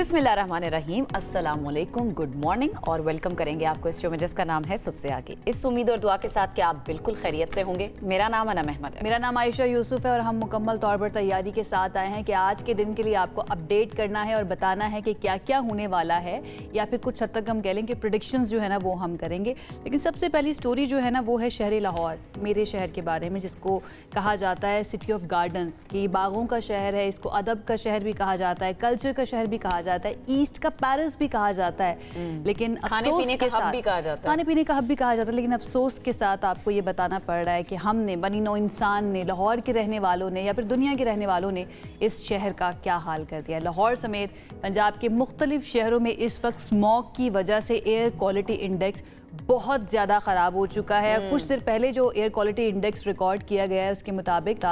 बिस्मिल्लाहिर्रहमानिर्रहीम, अस्सलामुअलैकुम, good morning और वेलकम करेंगे आपको इस शो में जिसका नाम है सुबह से आगे। इस उम्मीद और दुआ के साथ कि आप बिल्कुल खैरियत से होंगे। मेरा नाम अनम अहमद है। मेरा नाम आयशा यूसुफ है और हम मुकम्मल तौर पर तैयारी के साथ आए हैं कि आज के दिन के लिए आपको अपडेट करना है और बताना है कि क्या क्या होने वाला है, या फिर कुछ हद तक हम कह लें कि प्रेडिक्शंस जो है ना वो हम करेंगे। लेकिन सबसे पहली स्टोरी जो है ना वो है शहर लाहौर, मेरे शहर के बारे में, जिसको कहा जाता है सिटी ऑफ गार्डन्स, कि बागों का शहर है, इसको अदब का शहर भी कहा जाता है, कल्चर का शहर भी कहा जाता है, ईस्ट का पेरिस भी कहा जाता है। लेकिन खाने पीने का हब भी कहा जाता है, खाने पीने का हब भी कहा जाता है। लेकिन अफसोस के साथ आपको ये बताना पड़ रहा है कि हमने, बनी नौ इंसान ने, लाहौर के रहने वालों ने या फिर दुनिया के रहने वालों ने इस शहर का क्या हाल कर दिया। लाहौर समेत पंजाब के मुख्तलिफ शहरों में इस वक्त स्मॉग की वजह से एयर क्वालिटी इंडेक्स बहुत ज़्यादा ख़राब हो चुका है। कुछ देर पहले जो एयर क्वालिटी इंडेक्स रिकॉर्ड किया गया है उसके मुताबिक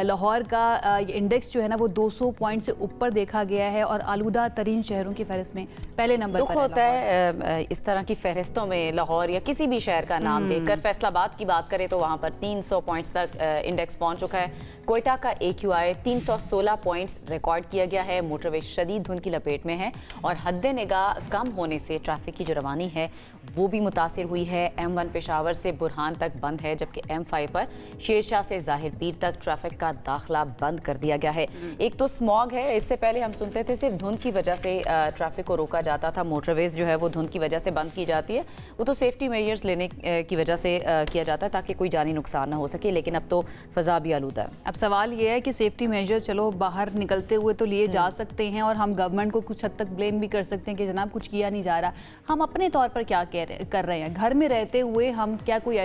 लाहौर का इंडेक्स जो है ना वो 200 पॉइंट से ऊपर देखा गया है और आलूदा तरीन शहरों की फहरिस्त में पहले नंबर पर होता है। इस तरह की फहरिस्तों में लाहौर या किसी भी शहर का नाम देकर, फैसलाबाद की बात करें तो वहाँ पर 300 पॉइंट्स तक इंडेक्स पहुँच चुका है। कोयटा का AQI 316 पॉइंट्स रिकॉर्ड किया गया है। मोटरवे शदीद धुंध की लपेट में है और हद निगाह कम होने से ट्रैफिक की जो रवानी है वो भी मुतासिर हुई है। M1 पेशावर से बुरहान तक बंद है, जबकि M5 पर शेरशाह से ज़ाहिर पीर तक ट्रैफिक का दाखिला बंद कर दिया गया है। एक तो स्मॉग है, इससे पहले हम सुनते थे सिर्फ धुंध की वजह से ट्रैफिक को रोका जाता था, मोटरवेज जो है वो धुंध की वजह से बंद की जाती है, वो तो सेफ्टी मेजर्स लेने की वजह से किया जाता है ताकि कोई जानी नुकसान ना हो सके। लेकिन अब तो फ़ज़ा भी आलूदा है। अब सवाल ये है कि सेफ्टी मेजर्स चलो बाहर निकलते हुए तो लिए जा सकते हैं और हम गवर्नमेंट को कुछ हद तक ब्लेम भी कर सकते हैं कि जनाब कुछ किया नहीं जा रहा। हम अपने तौर पर क्या कर रहे हैं, घर में रहते हुए हम क्या कोई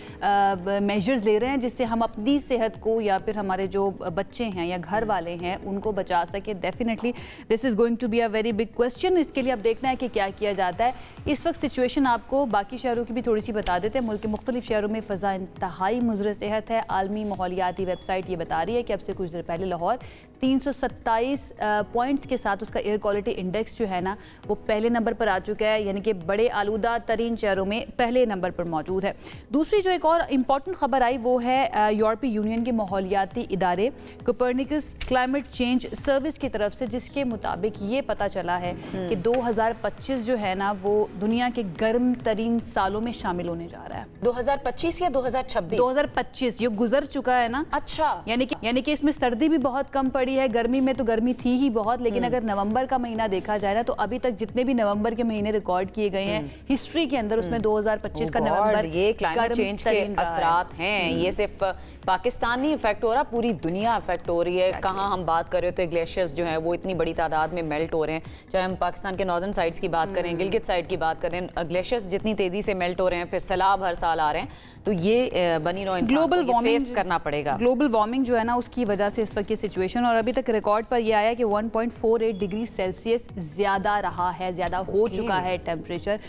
मेजर्स ले रहे हैं जिससे हम अपनी सेहत को या फिर हमारे जो बच्चे हैं या घर वाले हैं उनको बचा सके। Definitely this is going to be a very big question. इसके लिए अब देखना है कि क्या किया जाता है। इस वक्त सिचुएशन आपको बाकी शहरों की भी थोड़ी सी बता देते हैं। मुल्क के मुख्तलिफ शहरों में फ़ज़ा इंतहाई मुज़र सेहत है। आलमी माहौलियाती वेबसाइट ये बता रही है कि अब से कुछ देर पहले लाहौर 327 पॉइंट्स के साथ उसका एयर क्वालिटी इंडेक्स जो है ना वो पहले नंबर पर आ चुका है, यानी कि बड़े आलूदा तरीन शहरों में पहले नंबर पर मौजूद है। दूसरी जो एक और इम्पॉर्टेंट खबर आई वो है यूरोपीय यूनियन के माहौलियाती इदारे कोपर्निकस क्लाइमेट चेंज सर्विस की तरफ से, जिसके मुताबिक ये पता चला है कि 2025 जो है ना वो दुनिया के गर्म तरीन सालों में शामिल होने जा रहा है। 2025 या 2026? 2025 ये गुजर चुका है ना। अच्छा, यानी कि इसमें सर्दी भी बहुत कम पड़ी है, गर्मी में तो गर्मी थी ही बहुत। लेकिन अगर नवंबर का महीना देखा जाए ना तो अभी तक जितने भी नवंबर के महीने रिकॉर्ड किए गए हैं हिस्ट्री के अंदर उसमें 2025 का नवंबर ये क्लाइमेट चेंज के असरात हैं। ये सिर्फ पाकिस्तान नहीं इफेक्ट हो रहा, पूरी दुनिया इफेक्ट हो रही है। कहाँ हम बात कर रहे होते हैं ग्लेशियर्स जो हैं वो इतनी बड़ी तादाद में मेल्ट हो रहे हैं, चाहे हम पाकिस्तान के नॉर्दर्न साइड्स की बात करें, गिलगित साइड की बात करें, ग्लेशियर्स जितनी तेजी से मेल्ट हो रहे हैं, फिर सैलाब हर साल आ रहे हैं, तो ये बनी नौ ग्लोबल वार्मिंग फेस करना पड़ेगा। ग्लोबल वार्मिंग जो है ना उसकी वजह से इस वक्त की सिचुएशन, और अभी तक रिकॉर्ड पर यह आया कि 1.48 डिग्री सेल्सियस ज्यादा रहा है, ज्यादा हो चुका है टेम्परेचर।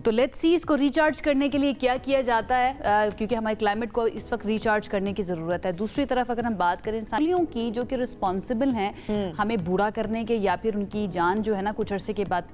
तो लेट्स सी इसको रिचार्ज करने के लिए क्या किया जाता है, क्योंकि हमारे क्लाइमेट को इस वक्त रिचार्ज करने की जरूरत है। दूसरी तरफ अगर हम बात करें इंसानियों की जो कि रिस्पॉन्सिबल हैं हमें बूढ़ा करने के, या फिर उनकी जान जो है ना कुछ अरसे के बाद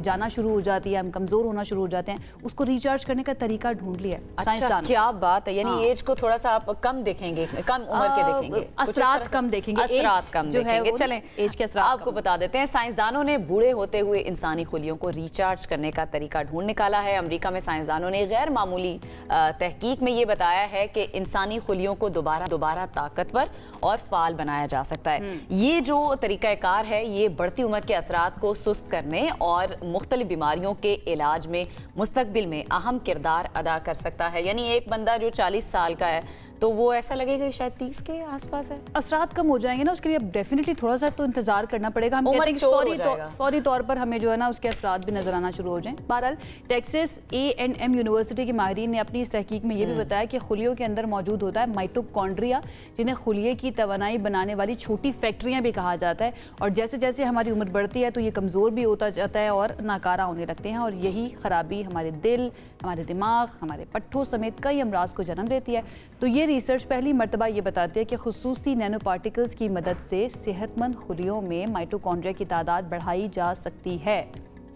जाना शुरू हो जाती है, हम कमजोर होना शुरू हो जाते हैं, उसको रिचार्ज करने का तरीका ढूंढ लिया है। अच्छा, क्या बात है। यानी एज को थोड़ा सा आप कम देखेंगे, कम उम्र के देखेंगे, असरात कम देखेंगे, असरात कम देखेंगे। चलें एज के असरात आपको बता देते हैं, साइंसदानों ने बूढ़े होते हुए इंसानी खुलियों को रिचार्ज करने का तरीका ढूंढ निकाला है। अमेरिका में साइंसदानों ने गैर मामूली तहकीक में ये बताया है कि इंसानी खुलियों को दोबारा ताकतवर और फाल बनाया जा सकता है। ये जो तरीकाकार है ये बढ़ती उम्र के असरात को सुस्त करने और मुख्तलिफ बीमारियों के इलाज में मुस्तकबिल में अहम किरदार अदा कर सकता है। यानी एक बंदा जो 40 साल का है तो वो ऐसा लगेगा कि शायद 30 के आसपास है। असरात कम हो जाएंगे ना, उसके लिए अब डेफिनेटली थोड़ा सा तो इंतजार करना पड़ेगा। हम कहते हैं कि फौरी तौर पर हमें जो है ना उसके असरात भी नजर आना शुरू हो जाएं। बहरहाल टेक्सास A&M यूनिवर्सिटी के माहिरीन ने अपनी इस तहकीक में ये भी बताया कि खुलियों के अंदर मौजूद होता है माइटोकॉन्ड्रिया, जिन्हें खुलिये की तवानाई बनाने वाली छोटी फैक्ट्रियाँ भी कहा जाता है। और जैसे जैसे हमारी उम्र बढ़ती है तो ये कमज़ोर भी होता जाता है और नाकारा होने लगते हैं, और यही खराबी हमारे दिल, हमारे दिमाग, हमारे पट्ठों समेत कई अमराज को जन्म देती है। तो ये रिसर्च पहली मर्तबा ये बताती है कि खुसूसी नैनो पार्टिकल्स की मदद से सेहतमंद खुलियों में माइटोकॉन्ड्रिया की तादाद बढ़ाई जा सकती है।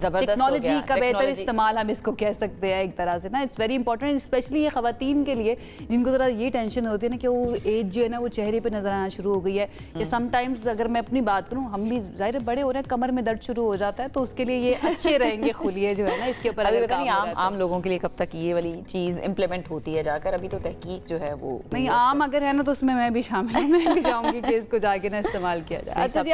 टेक्नोलॉजी का बेहतर इस्तेमाल हम इसको कह सकते हैं एक तरह से ना। इट्स वेरी इंपॉर्टेंट, स्पेशली ये ख़वातीन के लिए जिनको ज़रा ये टेंशन होती है ना कि वो एज जो है ना वो चेहरे पे नज़र आना शुरू हो गई है, या समटाइम्स अगर मैं अपनी बात करूँ, हम भी ज़ाहिर बड़े हो रहे हैं, कमर में दर्द शुरू हो जाता है, तो उसके लिए ये अच्छे रहेंगे खुलिए जो है ना इसके ऊपर। अगर आम लोगों के लिए कब तक ये वाली चीज़ इम्प्लीमेंट होती है जाकर, अभी तो तहकीक जो है वो नहीं, आम अगर है ना तो उसमें मैं भी शामिल हूँ, मैं भी चाहूँगी कि इसको जाके ना इस्तेमाल किया जाए। अच्छा जी,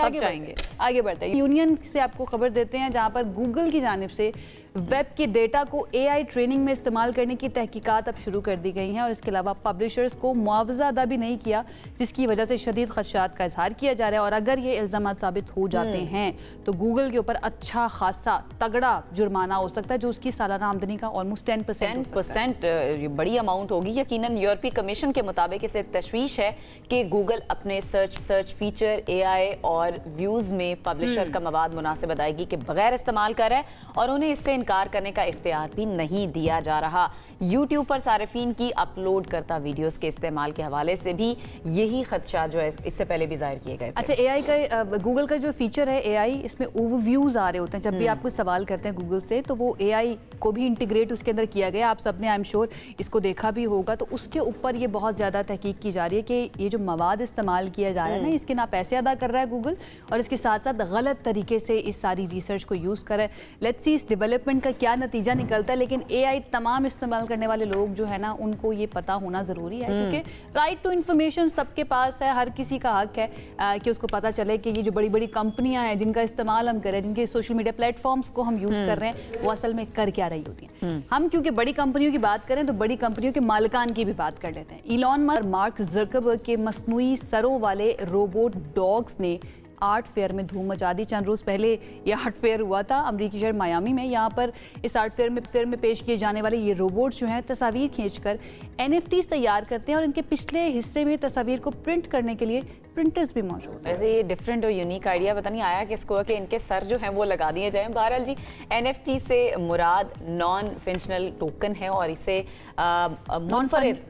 आगे बढ़ते हैं। यूनियन से आपको खबर देते हैं जहाँ पर गूगल की जानिब से वेब के डेटा को एआई ट्रेनिंग में इस्तेमाल करने की तहकीकात अब शुरू कर दी गई हैं, और इसके अलावा पब्लिशर्स को मुआवजा अदा भी नहीं किया, जिसकी वजह से शदीद खदशात का इजहार किया जा रहा है। और अगर ये इल्ज़ामात साबित हो जाते हैं तो गूगल के ऊपर अच्छा खासा तगड़ा जुर्माना हो सकता है, जो उसकी सालाना आमदनी का ऑलमोस्ट 10% बड़ी अमाउंट होगी। यकीनन यूरोपीय कमीशन के मुताबिक इसे तशवीश है कि गूगल अपने सर्च फीचर, एआई और व्यूज़ में पब्लिशर का मवाद मुनासिब अदायगी के बगैर इस्तेमाल कर रहा है, और उन्हें इससे इनकार करने का इख्तियार भी नहीं दिया जा रहा। यूट्यूब पर सारिफीन की अपलोड करता वीडियोस के इस्तेमाल के हवाले से भी यही खदशा जो है इससे पहले भी जाहिर किए गए थे। अच्छा, एआई का गूगल का जो फीचर है एआई, इसमें ओवरव्यूज आ रहे होते हैं। जब भी आप कोई सवाल करते हैं गूगल से तो वो एआई को भी इंटीग्रेट उसके अंदर किया गया। आप सबने आई एम श्योर इसको देखा भी होगा। तो उसके ऊपर ये बहुत ज़्यादा तहकीक की जा रही है कि ये जो मवाद इस्तेमाल किया जा रहा है ना, इसके ना पैसे अदा कर रहा है गूगल, और इसके साथ साथ गलत तरीके से इस सारी रिसर्च को यूज़ कर रहा है। लेट्स सी इस डेवलपमेंट का क्या नतीजा निकलता है, लेकिन एआई तमाम इस्तेमाल करने वाले लोग जो है ना उनको ये पता होना ज़रूरी है, क्योंकि राइट टू इन्फॉर्मेशन सबके पास है, हर किसी का हक है कि उसको पता चले कि ये जो बड़ी बड़ी कंपनियां हैं जिनका इस्तेमाल हम कर रहे हैं, जिनके सोशल मीडिया प्लेटफॉर्म्स को हम यूज़ कर रहे हैं, वो असल में कर क्या रही होती हैं। हम क्योंकि बड़ी कंपनियों की बात करें तो बड़ी कंपनियों के मालिकान की भी बात कर लेते हैं। इलॉन मस्क, मार्क ज़करबर्ग के मस्नूई सरों वाले रोबोट डॉग्स ने आर्ट फेयर में धूम मचा दी। चंद रोज़ पहले ये आर्ट फेयर हुआ था अमरीकी शहर मायामी में। यहाँ पर इस आर्ट फेयर में पेश किए जाने वाले ये रोबोट्स जो हैं तस्वीर खींचकर NFTs तैयार करते हैं, और इनके पिछले हिस्से में तस्वीर को प्रिंट करने के लिए प्रिंटर्स भी मौजूद हैं। वैसे ये डिफरेंट और यूनिक आइडिया पता नहीं आया किसको कि इनके सर जो हैं वो लगा दिए जाएं। बहरहाल जी, NFT से मुराद नॉन फंक्शनल टोकन है, और इसे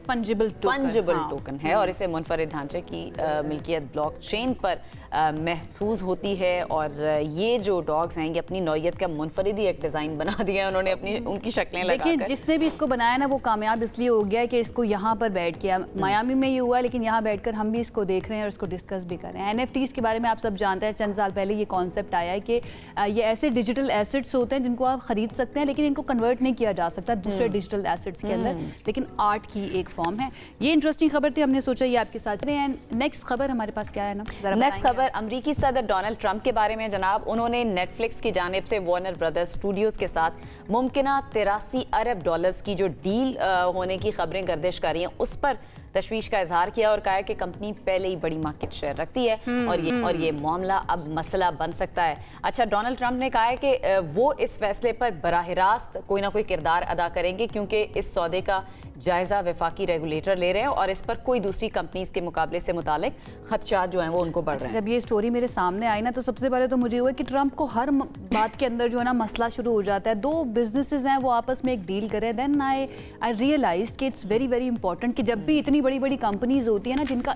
फंजिबल टोकन है, और इसे मुनफरिद ढांचे की मिल्कियत ब्लॉकचेन पर महफूज होती है। और ये जो डॉग्स हैं ये अपनी नौयत का मुनफरिद ही एक डिज़ाइन बना दिया है उन्होंने, अपनी उनकी शक्लें लगाकर। लेकिन जिसने भी इसको बनाया ना वो कामयाब इसलिए हो गया कि इसको यहाँ पर बैठ किया। मायामी में ये हुआ, लेकिन यहाँ बैठकर हम भी इसको देख रहे हैं और इसको डिस्कस भी कर रहे हैं। NFTs के बारे में आप सब जानते हैं, चंद साल पहले ये कॉन्सेप्ट आया है कि ये ऐसे डिजिटल एसेट्स होते हैं जिनको आप खरीद सकते हैं, लेकिन इनको कन्वर्ट नहीं किया जा सकता दूसरे डिजिटल एसेट्स के अंदर, लेकिन आर्ट की एक फॉर्म है। ये इंटरेस्टिंग खबर थी, हमने सोचा ये आपके साथ रहे हैं। नेक्स्ट खबर हमारे पास क्या है ना, नेक्स्ट खबर अमरीकी सदर डोनाल्ड ट्रंप के बारे में जनाब। उन्होंने नेटफ्लिक्स की जानिब से वार्नर ब्रदर्स स्टूडियोज के साथ मुमकिना 83 अरब डॉलर्स की जो डील होने की खबरें गर्दिश कर रही हैं उस पर तशवीश का इजहार किया, और कहा कि कंपनी पहले ही बड़ी मार्केट शेयर रखती है, और ये मामला अब मसला बन सकता है। अच्छा, डोनाल्ड ट्रंप ने कहा है कि वो इस फैसले पर बराह रास्त कोई ना कोई किरदार अदा करेंगे, क्योंकि इस सौदे का जायजा वफाकी रेगुलेटर ले रहे हैं, और इस पर कोई दूसरी कंपनीज के मुकाबले से मुतालिक खदशात जो हैं वो उनको बढ़ रहे हैं। जब ये स्टोरी मेरे सामने आई ना तो सबसे पहले तो मुझे हुआ कि ट्रंप को हर बात के अंदर जो है ना मसला शुरू हो जाता है। दो बिजनेसेस हैं वो आपस में एक डील करें, देन आई रियलाइज कि इट्स वेरी वेरी इंपॉर्टेंट कि जब भी इतनी बड़ी बड़ी कंपनीज होती है ना जिनका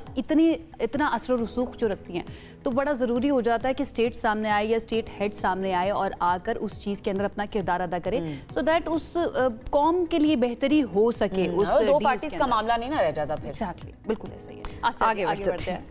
इतना असर रसूख जो रखती हैं, तो बड़ा ज़रूरी हो जाता है कि स्टेट सामने आए या स्टेट हेड सामने आए और आकर उस चीज़ के अंदर अपना किरदार अदा करे, सो दैट उस कौम के लिए बेहतरी हो सके। उस दो पार्टीज का मामला नहीं ना रह जाता फिर। एग्जैक्टली, बिल्कुल ऐसा ही है।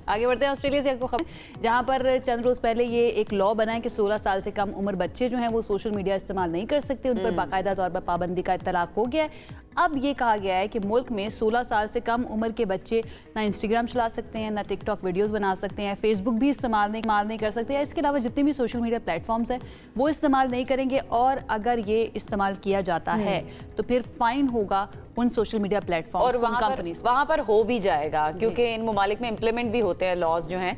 आगे बढ़ते हैं ऑस्ट्रेलिया से आपको खबर, जहाँ पर चंद रोज़ पहले ये एक लॉ बना है कि 16 साल से कम उम्र बच्चे जो हैं वो सोशल मीडिया इस्तेमाल नहीं कर सकते, उन पर बाकायदा तौर पर पाबंदी का इत्तलाक हो गया है। अब ये कहा गया है कि मुल्क में 16 साल से कम उम्र के बच्चे ना इंस्टाग्राम चला सकते हैं, ना टिकटॉक वीडियोस बना सकते हैं, फेसबुक भी इस्तेमाल नहीं कर सकते, इसके अलावा जितने भी सोशल मीडिया प्लेटफॉर्म्स हैं वो इस्तेमाल नहीं करेंगे, और अगर ये इस्तेमाल किया जाता है तो फिर फाइन होगा उन सोशल मीडिया प्लेटफॉर्म और वहाँ पर हो भी जाएगा, क्योंकि इन ममालिक में इम्प्लीमेंट भी होते हैं लॉज जो हैं,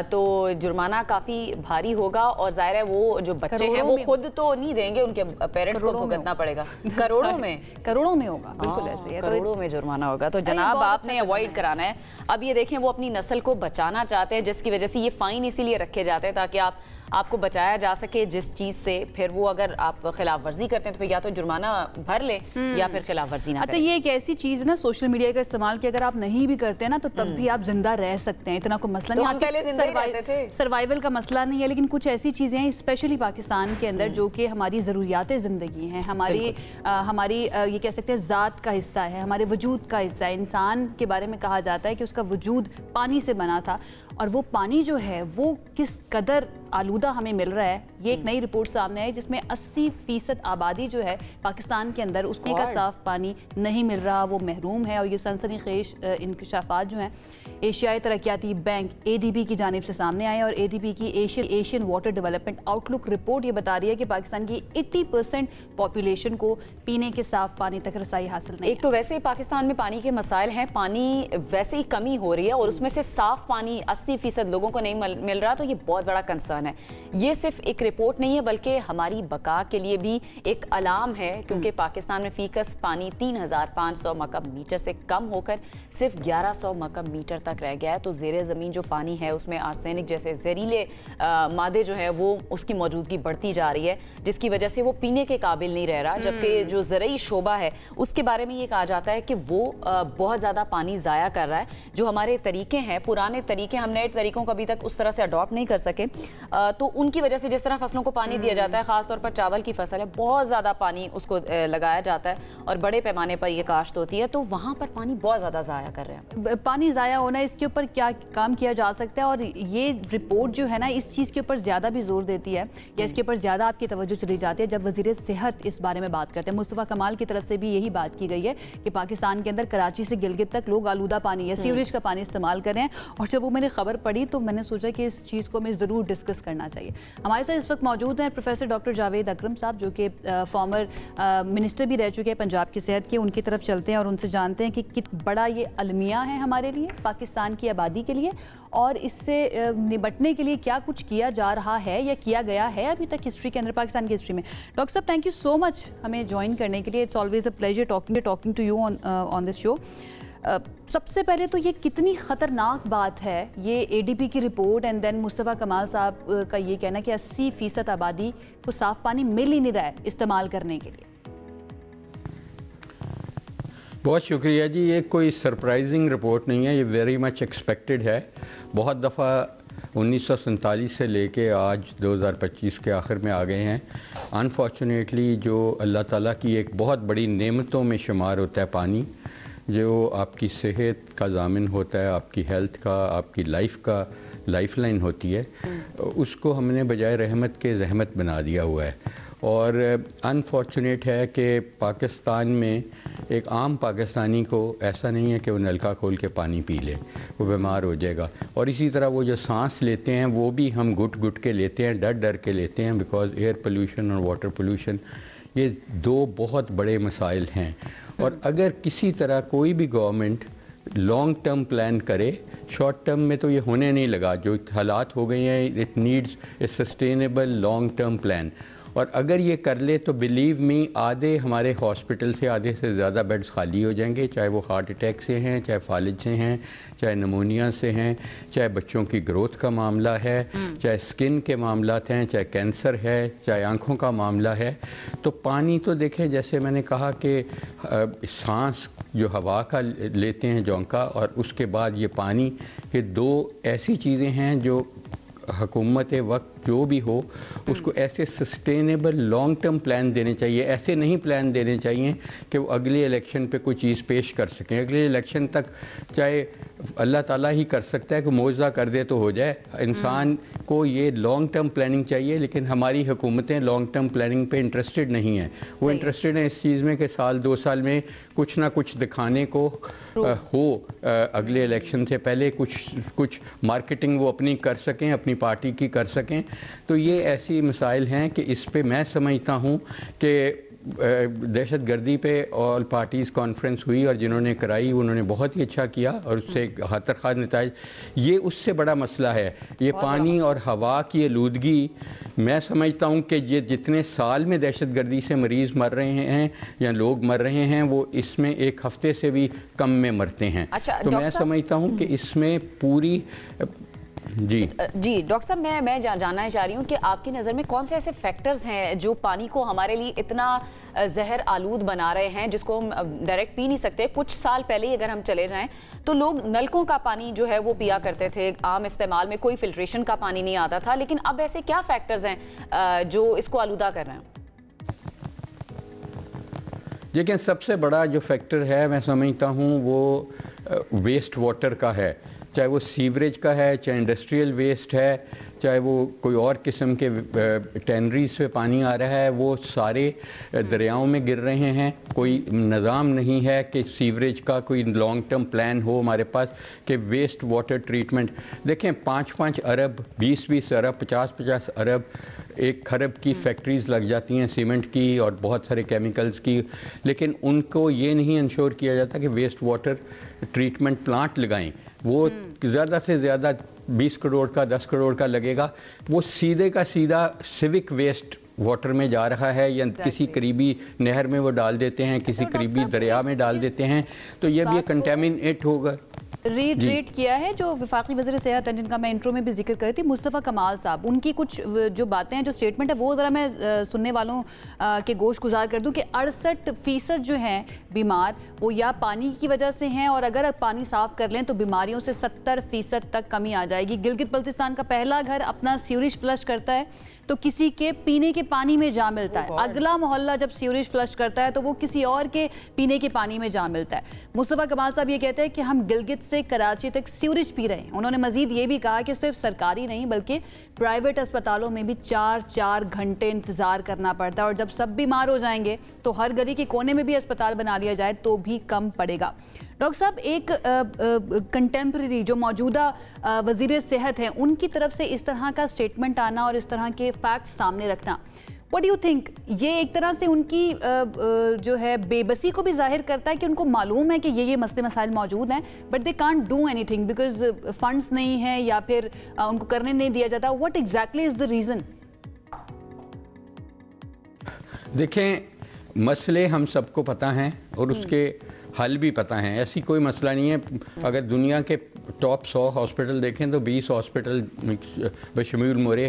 तो जुर्माना काफ़ी भारी होगा। और ज़ाहिर है वो जो बच्चे हैं वो खुद तो नहीं देंगे, उनके पेरेंट्स को भुगतना पड़ेगा। करोड़ों में होगा, बिल्कुल ऐसे है, करोड़ों में जुर्माना होगा। तो जनाब आपने अवॉइड कराना है। अब ये देखें वो अपनी नस्ल को बचाना चाहते हैं, जिसकी वजह से ये फ़ाइन इसीलिए रखे जाते हैं ताकि आप آپ کو بچایا جا سکے جس چیز سے، پھر وہ اگر آپ خلاف ورزی کرتے ہیں تو پھر یا تو جرمانہ بھر لیں یا پھر خلاف ورزی نہ کریں۔ اچھا یہ ایک ایسی چیز ہے نا سوشل میڈیا کا استعمال کہ اگر آپ نہیں بھی کرتے ہیں نا تو تب بھی آپ زندہ رہ سکتے ہیں، اتنا کوئی مسئلہ نہیں۔ ہم پہلے زندہ ہی رہتے تھے، سروائیول کا مسئلہ نہیں ہے، لیکن کچھ ایسی چیزیں ہیں اسپیشلی پاکستان کے اندر جو کہ ہماری ضروریات زندگی ہیں، ہماری یہ کہہ سکتے ہیں ذات کا حصہ ہے، ہمارے وجود کا حصہ ہے۔ انسان کے بارے میں کہا جاتا ہے کہ اس کا وجود پانی سے بنا تھا، اور وہ پانی جو ہے وہ کس قدر آلودہ ہمیں مل رہا ہے۔ یہ ایک نئی رپورٹ سامنے آئی جس میں 80% آبادی جو ہے پاکستان کے اندر اس کا صاف پانی نہیں مل رہا، وہ محروم ہے۔ اور یہ سنسنی خیز انکشافات جو ہیں ایشیائی ترقیاتی بینک ADB کی جانب سے سامنے آئے، اور ADB کی ایشین واٹر ڈیولپمنٹ آؤٹ لک رپورٹ یہ بتا رہی ہے کہ پاکستان کی 80% پاپولیشن کو پینے کے صاف پانی تک رسائی حاصل نہیں ہے۔ ایک تو ویسے ہی پاکستان میں پانی کے مسائل ہیں، پانی ویسے ہی کمی ہو رہی ہے اور اس میں سے صاف پانی 80% لوگوں کو نہیں مل رہا، تو یہ بہت بڑا کنسرن ہے۔ یہ صرف ایک رپورٹ نہیں ہے بلکہ ہماری بقا کے لیے بھی ایک الارم ہے، کیونکہ پاکستان میں فی کس پانی 3500 مکعب میٹر سے کم ہو کر صرف 1100 مکعب میٹر تک رہ گیا ہے۔ تو زیر زمین جو پانی ہے اس میں آرسینک جیسے زہریلے مادے جو ہے وہ اس کی موجودگی بڑھتی جا رہی ہے، جس کی وجہ سے وہ پینے کے قابل نہیں رہ رہا، جبکہ جو زرعی شعبہ ہے اس کے بارے میں یہ کہا جاتا ہے کہ وہ بہت زیادہ پانی ضائع کر رہا ہے۔ جو ہمارے طریقے ہیں، پرانے طریقے، ہم نئے طریقوں کو ابھی تک اس طرح سے اڈاپٹ نہیں کر سکے، تو ان کی وجہ سے جس طرح فصلوں کو پانی دیا جاتا ہے، خاص طور پر چاول کی فصل ہے، بہت زیادہ پانی اس کو لگایا جاتا ہے اور بڑے پیمانے پر یہ کاشت ہوتی ہے، تو وہاں پر پانی بہت زیادہ ضائع کر رہے ہیں۔ پانی ضائع ہونا، اس کے اوپر کیا کام کیا جا سکتا ہے؟ اور یہ رپورٹ جو ہے نا اس چیز کے اوپر زیادہ بھی زور دیتی ہے یا اس کے اوپر زیادہ آپ کی توجہ چلی جاتی ہے جب وزیر صحت اس بارے میں بات کرتے ہیں؟ مصطفیٰ کمال کی طرف سے بھی یہی بات کی گئی ہے کہ پاکستان کے اندر کراچی سے گلگت تک لوگ آلودہ پانی یا سیوریج کا پانی استعمال کر رہے ہیں، اور جب وہ میں نے خبر پڑھی تو میں نے سوچا کہ اس چیز کو ہمیں ضرور ڈسکس کرنا چاہیے۔ ہمارے ساتھ اس وقت موجود ہیں پروفیسر ڈاکٹر جاوید اکرم صاحب، جو کہ فارمر منسٹر بھی رہ چکے ہیں پنجاب کی صحت کے۔ ان کی طرف چلتے ہیں اور ان سے جانتے ہیں کہ کتنا بڑا یہ المیہ ہے ہمارے لیے، پاکستان کی آبادی کے لیے، اور اس سے نبٹنے کے لیے کیا کچھ کیا جا رہا ہے یا کیا گیا ہے ابھی تک ہسٹری کے اندر، پاکستان کی ہسٹری میں۔ ڈاکٹر صاحب تھینک یو سو مچ ہمیں جوائن کرنے کے لیے، it's always a pleasure talking to you on this show. سب سے پہلے تو یہ کتنی خطرناک بات ہے یہ ADB کی رپورٹ، اینڈ دین مصطفیٰ کمال صاحب کا یہ کہنا کہ 80% آبادی کو صاف پانی مل ہی نہیں رہا ہے استعمال کرنے کے لیے۔ بہت شکریہ جی، یہ کوئی سرپرائزنگ رپورٹ نہیں ہے، یہ ویری مچ ایکسپیکٹڈ ہے۔ بہت دفعہ 1947 سے لے کے آج 2025 کے آخر میں آ گئے ہیں۔ انفارچونیٹلی جو اللہ تعالیٰ کی ایک بہت بڑی نعمتوں میں شمار ہوتا ہے پانی، جو آپ کی صحت کا ضامن ہوتا ہے، آپ کی ہیلتھ کا، آپ کی لائف لائن ہوتی ہے، اس کو ہم نے بجائے رحمت کے زحمت بنا دیا ہوا ہے۔ اور انفارچونیٹ ہے کہ پاکستان میں ایک عام پاکستانی کو ایسا نہیں ہے کہ وہ نلکا کھول کے پانی پی لے، وہ بیمار ہو جائے گا۔ اور اسی طرح وہ جو سانس لیتے ہیں وہ بھی ہم گھٹ کے لیتے ہیں، ڈر کے لیتے ہیں، بیکاز ایئر پولیوشن اور واٹر پولیوشن یہ دو بہت بڑے مسائل ہیں۔ اور اگر کسی طرح کوئی بھی گورنمنٹ لانگ ٹرم پلان کرے، شارٹ ٹرم میں تو یہ ہونے نہیں لگا، جو حالات ہو گئی ہیں، it needs a sustainable long term plan. اور اگر یہ کر لے تو بلیو می آدھے ہمارے ہاسپٹل سے آدھے سے زیادہ بیڈز خالی ہو جائیں گے، چاہے وہ ہارٹ اٹیک سے ہیں، چاہے فالج سے ہیں، چاہے نمونیا سے ہیں، چاہے بچوں کی گروتھ کا معاملہ ہے، چاہے سکن کے معاملات ہیں، چاہے کینسر ہے، چاہے آنکھوں کا معاملہ ہے۔ تو پانی تو دیکھیں، جیسے میں نے کہا کہ سانس جو ہوا کا لیتے ہیں جونکا، اور اس کے بعد یہ پانی، یہ دو ایسی چیزیں ہیں جو حکومت وقت جو بھی ہو اس کو ایسے سسٹینیبل لانگ ٹرم پلان دینے چاہیے۔ ایسے نہیں پلان دینے چاہیے کہ وہ اگلے الیکشن پہ کوئی چیز پیش کر سکیں۔ اگلے الیکشن تک چاہے اللہ تعالیٰ ہی کر سکتا ہے کہ معجزہ کر دے تو ہو جائے، انسان کو یہ لانگ ٹرم پلاننگ چاہیے، لیکن ہماری حکومتیں لانگ ٹرم پلاننگ پہ انٹرسٹڈ نہیں ہیں۔ وہ انٹرسٹڈ ہیں اس چیز میں کہ سال 2 سال میں کچھ نہ کچھ دکھانے کو ہو، اگلے الیکشن سے پہلے کچھ مارکیٹنگ وہ اپنی کر سکیں، اپنی پارٹی کی کر سکیں۔ تو یہ ایسی مسائل ہیں کہ اس پہ میں سمجھتا ہوں کہ دہشت گردی پہ آل پارٹیز کانفرنس ہوئی اور جنہوں نے کرائی انہوں نے بہت ہی اچھا کیا، اور اس سے خاطر خواہ نتائج۔ یہ اس سے بڑا مسئلہ ہے، یہ پانی اور ہوا کی آلودگی۔ میں سمجھتا ہوں کہ یہ جتنے سال میں دہشت گردی سے مریض مر رہے ہیں یا لوگ مر رہے ہیں، وہ اس میں 1 ہفتے سے بھی کم میں مرتے ہیں۔ تو میں سمجھتا ہوں کہ اس میں پوری جی ڈاکٹر صاحب میں جاننا چاہ رہی ہوں کہ آپ کی نظر میں کون سے ایسے فیکٹرز ہیں جو پانی کو ہمارے لیے اتنا زہر آلود بنا رہے ہیں جس کو ہم ڈائریکٹ پی نہیں سکتے. کچھ سال پہلے ہی اگر ہم چلے جائیں تو لوگ نلکوں کا پانی جو ہے وہ پیا کرتے تھے, عام استعمال میں کوئی فلٹریشن کا پانی نہیں آتا تھا, لیکن اب ایسے کیا فیکٹرز ہیں جو اس کو آلودہ کر رہے ہیں؟ لیکن سب سے بڑا جو فیکٹر ہے میں سمجھتا ہوں وہ ویسٹ واٹر کا ہے, چاہے وہ سیوریج کا ہے, چاہے انڈسٹریل ویسٹ ہے, چاہے وہ کوئی اور قسم کے ٹینریز سے پانی آ رہا ہے, وہ سارے دریاؤں میں گر رہے ہیں. کوئی نظام نہیں ہے کہ سیوریج کا کوئی لانگ ٹرم پلان ہو ہمارے پاس کہ ویسٹ واٹر ٹریٹمنٹ. دیکھیں 5-5 ارب, 20-20 ارب, 50-50 ارب, 1 خرب کی فیکٹریز لگ جاتی ہیں سیمنٹ کی اور بہت سارے کیمیکلز کی, لیکن ان کو یہ نہیں انشور کیا جاتا کہ ویسٹ واٹر ٹریٹمنٹ پلانٹ لگائیں. وہ زیادہ سے زیادہ 20 کروڑ کا 10 کروڑ کا لگے گا, وہ سیدھے کا سیدھا سیوک ویسٹ واٹر میں جا رہا ہے یا کسی قریبی نہر میں وہ ڈال دیتے ہیں, کسی قریبی دریا میں ڈال دیتے ہیں, تو یہ بھی کنٹامینیٹ ہوگا. ریٹ کیا ہے جو وفاقی وزیر صحت ہیں جن کا میں انٹرو میں بھی ذکر کری تھی, مصطفیٰ کمال صاحب, ان کی کچھ جو باتیں ہیں, جو سٹیٹمنٹ ہے وہ ذرا میں سننے والوں کے گوش گزار کر دوں کہ 68% جو ہیں بیمار وہ یا پانی کی وجہ سے ہیں, اور اگر پانی صاف کر لیں تو بیماریوں سے 70% تک کمی آ جائے گی. گلگت بلتستان کا پہلا گھر اپنا سیوریج فلش کرتا ہے تو کسی کے پینے کے پانی میں جا ملتا ہے, اگلا محلہ جب سیوریج فلش کرتا ہے تو وہ کسی اور کے پینے کے پانی میں جا ملتا ہے. مصطفیٰ کمال صاحب یہ کہتے ہیں کہ ہم گلگت سے کراچی تک سیوریج پی رہے ہیں. انہوں نے مزید یہ بھی کہا کہ صرف سرکاری نہیں بلکہ پرائیویٹ اسپتالوں میں بھی 4 گھنٹے انتظار کرنا پڑتا ہے, اور جب سب بیمار ہو جائیں گے تو ہر گلی کے کونے میں بھی اسپتال بنا لیا جائے تو بھی کم پڑے گا. ڈاکٹر صاحب, ایک کنٹمپریری جو موجودہ وزیر صحت ہیں ان کی طرف سے اس طرح کا سٹیٹمنٹ آنا اور اس طرح کے فیکٹس سامنے رکھنا, what do you think, یہ ایک طرح سے ان کی جو ہے بے بسی کو بھی ظاہر کرتا ہے کہ ان کو معلوم ہے کہ یہ مسئلے مسائل موجود ہیں but they can't do anything because funds نہیں ہیں یا پھر ان کو کرنے نہیں دیا جاتا. what exactly is the reason? دیکھیں, مسئلے ہم سب کو پتہ ہیں اور اس کے حل بھی پتہ ہیں, ایسی کوئی مسئلہ نہیں ہے. اگر دنیا کے ٹاپ 100 ہاسپٹل دیکھیں تو 20 ہاسپٹل بشمول مورے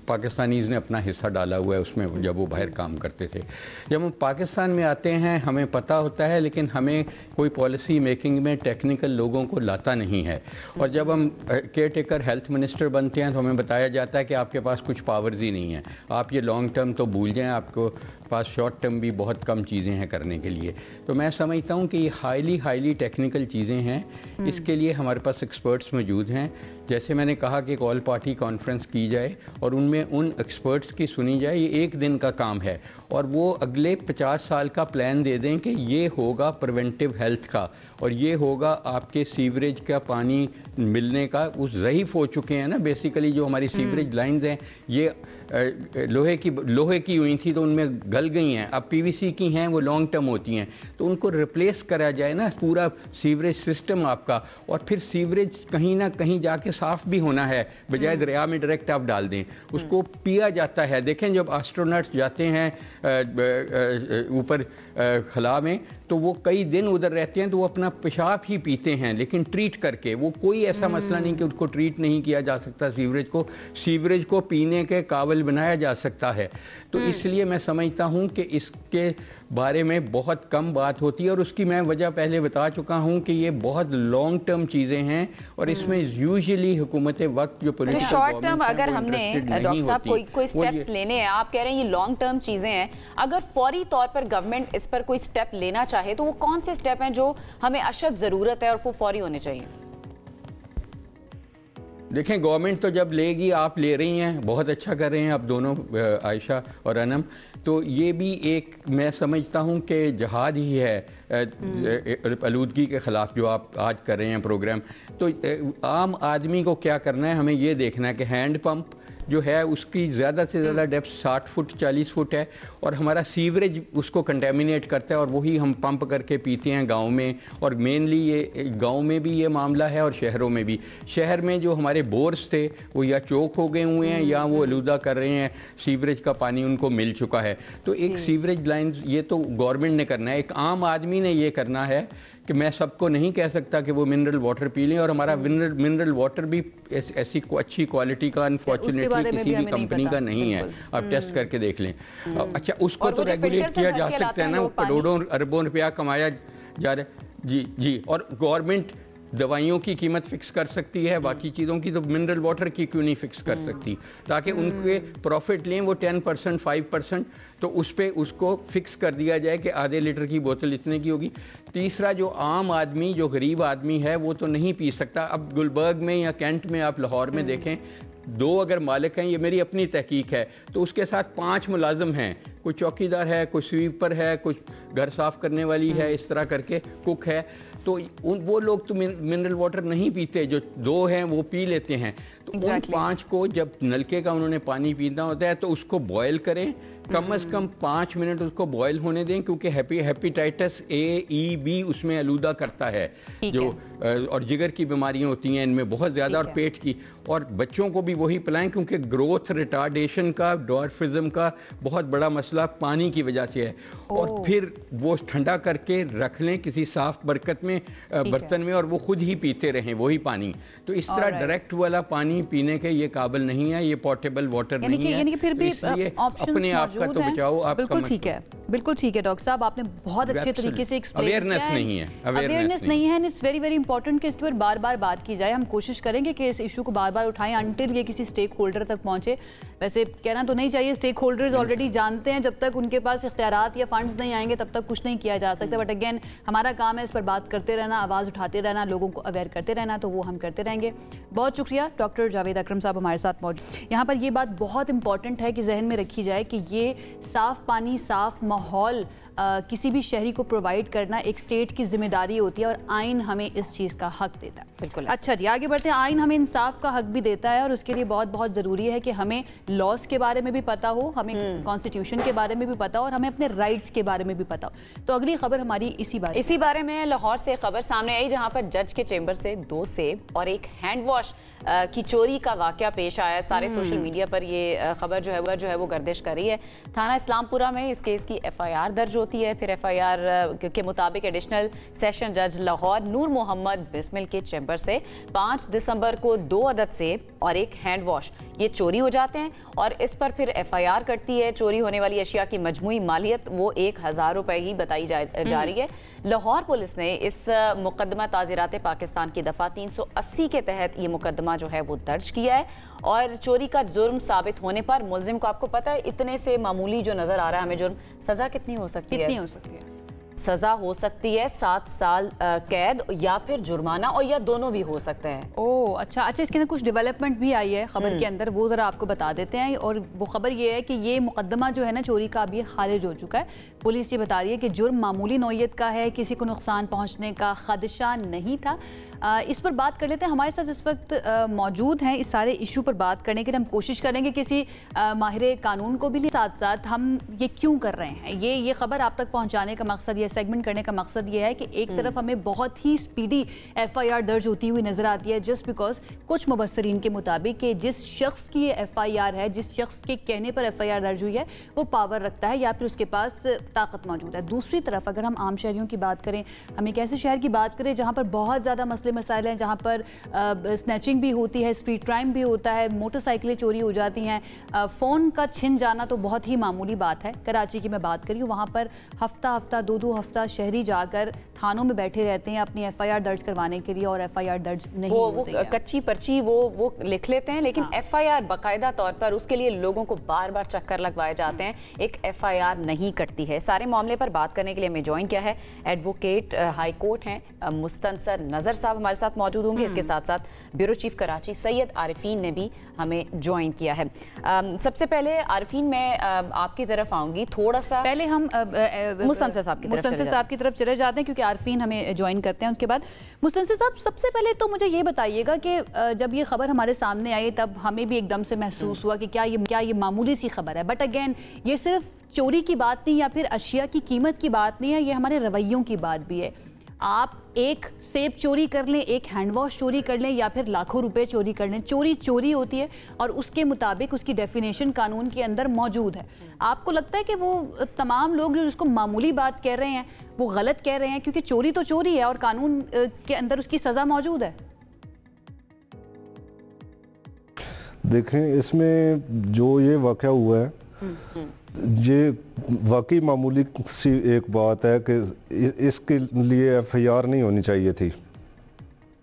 پاکستانیز نے اپنا حصہ ڈالا ہوا ہے اس میں جب وہ باہر کام کرتے تھے. جب ہم پاکستان میں آتے ہیں ہمیں پتہ ہوتا ہے, لیکن ہمیں کوئی پالیسی میکنگ میں ٹیکنیکل لوگوں کو لاتا نہیں ہے. اور جب ہم کیئر ٹیکر ہیلتھ منسٹر بنتے ہیں تو ہمیں بتایا جاتا ہے کہ آپ کے پاس کچھ پاورز ہی نہیں ہیں, آپ یہ لانگ ٹرم تو بھول جائیں, آپ کو پاس شارٹ ٹرم بھی بہت کم چیزیں ہیں کرنے کے لیے. تو میں سمجھتا ہوں کہ یہ ہائیلی ٹیکنیکل چیزیں ہیں, اس کے لیے ہمارے پاس ایکسپرٹس موجود ہیں. جیسے میں نے کہا کہ ایک آل پارٹی کانفرنس کی جائے اور ان میں ان ایکسپرٹس کی سنی جائے. یہ 1 دن کا کام ہے اور وہ اگلے 50 سال کا پلان دے دیں کہ یہ ہوگا پریونٹیو ہیلتھ کا, اور یہ ہوگا آپ کے سیوریج کا پانی ملنے کا. وہ ضعیف ہو چکے ہیں نا بیسیکلی, جو ہماری سیوریج لائنز ہیں یہ لوہے کی ہوئی تھی تو ان میں گل گئی ہیں, اب پی وی سی کی ہیں, وہ لانگ ٹرم ہوتی ہیں, تو ان کو ریپلیس کرا جائے نا پورا سیوریج سسٹم آپ کا, اور پھر سیوریج کہیں نہ کہیں جا کے صاف بھی ہونا ہے, بجائے دریا میں ڈائریکٹ آپ ڈال دیں. اس کو پیا جاتا ہے. دیکھیں جب ایسٹرونٹس جاتے ہیں اوپر خلا میں تو وہ کئی دن ادھر رہتے ہیں تو وہ اپنا پیشاب ہی پیتے ہیں, لیکن ٹریٹ کر کے. وہ کوئی ایسا مسئلہ نہیں کہ اس کو ٹریٹ نہیں کیا جا سکتا. سیوریج کو پینے کے قابل بنایا جا سکتا ہے. تو اس لیے میں سمجھتا ہوں کہ اس کے بارے میں بہت کم بات ہوتی ہے, اور اس کی میں وجہ پہلے بتا چکا ہوں کہ یہ بہت لانگ ٹرم چیزیں ہیں, اور اس میں یوزلی حکومت وقت جو پولیٹیکل شارٹ ٹرم اگر ہم نے ڈاکٹر صاحب کوئی سٹیپس لینے ہیں, آپ کہہ رہے ہیں یہ لانگ ٹرم چیزیں ہیں, اگر فوری طور پر گورنمنٹ اس پر کوئی سٹیپ لینا چاہے تو وہ کون سے سٹیپ ہیں جو ہمیں اشد ضرورت ہے اور وہ فوری ہونے چاہیے؟ دیکھیں, گورنمنٹ تو جب لے گی, آپ لے رہی ہیں, بہت اچھا کر رہے ہیں آپ دونوں, عائشہ اور انم, تو یہ بھی ایک میں سمجھتا ہوں کہ جہاد ہی ہے آلودگی کے خلاف جو آپ آج کر رہے ہیں پروگرام. تو عام آدمی کو کیا کرنا ہے, ہمیں یہ دیکھنا ہے کہ ہینڈ پمپ جو ہے اس کی زیادہ سے زیادہ ڈیپتھ 60 فٹ 40 فٹ ہے, اور ہمارا سیوریج اس کو کنٹامینیٹ کرتا ہے, اور وہی ہم پمپ کر کے پیتے ہیں گاؤں میں. اور مینلی یہ گاؤں میں بھی یہ معاملہ ہے اور شہروں میں بھی. شہر میں جو ہمارے بورز تھے وہ یا چوک ہو گئے ہوئے ہیں یا وہ آلودہ کر رہے ہیں, سیوریج کا پانی ان کو مل چکا ہے. تو ایک سیوریج لائنز یہ تو گورنمنٹ نے کرنا ہے, ایک عام آدمی نے یہ کرنا ہے कि मैं सबको नहीं कह सकता कि वो मिनरल वाटर पी लें, और हमारा मिनरल वाटर भी ऐसी अच्छी क्वालिटी का अनफॉर्चुनेटली किसी भी कंपनी का नहीं है, आप टेस्ट करके देख लें। अच्छा, उसको तो रेगुलेट किया जा सकता है ना, करोड़ों अरबों रुपया कमाया जा रहा है। जी, और गवर्नमेंट दवाइयों की कीमत फिक्स कर सकती है, बाकी चीज़ों की, तो मिनरल वाटर की क्यों नहीं फिक्स कर सकती, ताकि उनके प्रॉफिट लें वो 10% 5%, तो उस पर उसको फिक्स कर दिया जाए कि आधे लीटर की बोतल इतने की होगी। तीसरा, जो आम आदमी, जो गरीब आदमी है, वो तो नहीं पी सकता। अब गुलबर्ग में या कैंट में, आप लाहौर में देखें, 2 अगर मालिक हैं, ये मेरी अपनी तहकीक है, तो उसके साथ 5 मुलाजिम हैं, कोई चौकीदार है, कोई स्वीपर है, कुछ घर साफ करने वाली है, इस तरह करके कुक है, तो वो लोग तो मिनरल वाटर नहीं पीते, जो 2 हैं वो पी लेते हैं। तो उन 5 को जब नलके का उन्होंने पानी पीना होता है तो उसको बॉयल करें, कम से कम 5 मिनट उसको बॉयल होने दें, क्योंकि हेपेटाइटिस A, E, B उसमें आलूदा करता है, जो और जिगर की बीमारियां होती हैं इनमें बहुत ज़्यादा, और पेट की, और बच्चों को भी वही पिलाएं, क्योंकि ग्रोथ रिटार्डेशन का, डॉर्फिज्म का बहुत बड़ा मसला पानी की वजह से है। और फिर वो ठंडा करके रख लें किसी साफ बरकत में, बर्तन में, और वो खुद ही पीते रहें वही पानी। तो इस तरह डायरेक्ट वाला पानी पीने के ये काबिल नहीं है, ये पोर्टेबल वाटर नहीं है, यानी कि फिर भी अपने आप का तो बचाओ। बिल्कुल ठीक है, बिल्कुल ठीक है डॉक्टर साहब, आपने बहुत अच्छे तरीके से एक्सप्लेन किया है। अवेयरनेस नहीं है, इट्स वेरी वेरी इंपॉर्टेंट कि इसके ऊपर बार बार बात की जाए। हम कोशिश करेंगे कि इस इशू को बार बार उठाएं अंटिल ये किसी स्टेक होल्डर तक पहुंचे। वैसे कहना तो नहीं चाहिए, स्टेक होल्डर्स ऑलरेडी जानते हैं, जब तक उनके पास इख्तियारात या फंड्स नहीं आएंगे तब तक कुछ नहीं किया जा सकता। बट अगेन हमारा काम है इस पर बात करते रहना, आवाज़ उठाते रहना, लोगों को अवेयर करते रहना, तो वो हम करते रहेंगे। बहुत शुक्रिया डॉक्टर जावेद अकरम साहब हमारे साथ मौजूद। यहाँ पर ये बात बहुत इंपॉर्टेंट है कि जहन में रखी जाए कि ये साफ़ पानी, साफ़ माहौल किसी भी शहरी को प्रोवाइड करना एक स्टेट की जिम्मेदारी होती है, और आइन हमें इस चीज़ का हक देता है। बिल्कुल। अच्छा जी, आगे बढ़ते हैं। आइन हमें इंसाफ का हक भी देता है, और उसके लिए बहुत बहुत ज़रूरी है कि हमें लॉस के बारे में भी पता हो, हमें कॉन्स्टिट्यूशन के बारे में भी पता हो, और हमें अपने राइट्स के बारे में भी पता हो। तो अगली खबर हमारी इसी बारे में लाहौर से खबर सामने आई, जहाँ पर जज के चेंबर से 2 सेब और एक हैंड वॉश की चोरी का वाकया पेश आया। सारे सोशल मीडिया पर ये खबर जो है वो गर्दिश कर रही है। थाना इस्लामपुरा में इस केस की FIR दर्ज होती है। फिर FIR के मुताबिक एडिशनल सेशन जज लाहौर नूर मोहम्मद बिस्मिल के चैम्बर से 5 दिसंबर को 2 अदद सेब और एक हैंड वॉश ये चोरी हो जाते हैं, और इस पर फिर FIR करती है। चोरी होने वाली अशिया की मजमूई मालियत वो 1000 रुपये ही बताई जा रही है। लाहौर पुलिस ने इस मुकदमा ताज़ीरात पाकिस्तान की दफ़ा 380 के तहत ये मुकदमा जो है वो दर्ज किया है, और चोरी का जुर्म साबित होने पर मुलजिम को, आपको पता है इतने से मामूली जो नज़र आ रहा है हमें जुर्म, सज़ा कितनी हो सकती है? सज़ा हो सकती है 7 साल कैद या फिर जुर्माना, और या दोनों भी हो सकते हैं। ओह अच्छा, इसके अंदर कुछ डेवलपमेंट भी आई है खबर के अंदर, वो ज़रा आपको बता देते हैं। और वो खबर ये है कि ये मुकदमा जो है ना चोरी का, अब ये खारिज हो चुका है। पुलिस ये बता रही है कि जुर्म मामूली नौयत का है, किसी को नुकसान पहुँचने का खदशा नहीं था। इस पर बात कर लेते हैं। हमारे साथ इस वक्त मौजूद हैं इस सारे इशू पर बात करने के लिए। हम कोशिश करेंगे किसी माहिर कानून को भी साथ साथ हम ये क्यों कर रहे हैं, ये खबर आप तक पहुंचाने का मकसद, ये सेगमेंट करने का मकसद ये है कि एक तरफ हमें बहुत ही स्पीडी FIR दर्ज होती हुई नजर आती है, जस्ट बिकॉज कुछ मुबस्सरीन के मुताबिक कि जिस शख्स की ये FIR है, जिस शख्स के कहने पर FIR दर्ज हुई है, वो पावर रखता है या फिर उसके पास ताकत मौजूद है। दूसरी तरफ अगर हम आम शहरियों की बात करें, हम एक ऐसे शहर की बात करें जहाँ पर बहुत ज़्यादा मसाइल हैं, जहाँ पर स्नैचिंग भी होती है, स्ट्रीट क्राइम भी होता है, मोटरसाइकिलें चोरी हो जाती हैं, फ़ोन का छिन जाना तो बहुत ही मामूली बात है। कराची की मैं बात करी हूँ, वहाँ पर हफ्ता 2 हफ्ता शहरी जाकर थानों में बैठे रहते हैं अपनी FIR दर्ज करवाने के लिए, और FIR दर्ज नहीं होती है। कच्ची पर्ची वो लिख लेते हैं, लेकिन FIR बाकायदा तौर पर उसके लिए लोगों को बार बार चक्कर लगवाए जाते हैं, एक FIR नहीं कटती है। सारे मामले पर बात करने के लिए हमें ज्वाइन किया है एडवोकेट हाई कोर्ट हैं मुस्तनसर नज़र साहब हमारे साथ मौजूद होंगे। इसके साथ साथ ब्यूरो चीफ कराची सैयद आरिफीन ने भी हमें ज्वाइन किया है। सबसे पहले आरिफीन मैं आपकी तरफ आऊँगी, थोड़ा सा पहले हम मुस्तनसर साहब की तरफ चले जाते हैं क्योंकि आरिफीन हमें ज्वाइन करते हैं। उसके बाद मुस्तनसर साहब, सबसे पहले तो मुझे ये बताइएगा कि जब ये खबर हमारे सामने आई तब हमें भी एकदम से महसूस हुआ कि क्या ये मामूली सी खबर है, बट अगेन ये सिर्फ चोरी की बात नहीं या फिर अशिया की कीमत की बात नहीं है, ये हमारे रवैयों की बात भी है। आप एक सेब चोरी कर लें, एक हैंड वॉश चोरी कर लें या फिर लाखों रुपए चोरी कर लें, चोरी होती है और उसके मुताबिक उसकी डेफिनेशन कानून के अंदर मौजूद है। आपको लगता है कि वो तमाम लोग जो जिसको मामूली बात कह रहे हैं وہ غلط کہہ رہے ہیں کیونکہ چوری تو چوری ہے اور قانون کے اندر اس کی سزا موجود ہے؟ دیکھیں اس میں جو یہ واقعہ ہوا ہے یہ واقعی معمولی سی ایک بات ہے کہ اس کے لیے ایف آئی آر نہیں ہونی چاہیے تھی.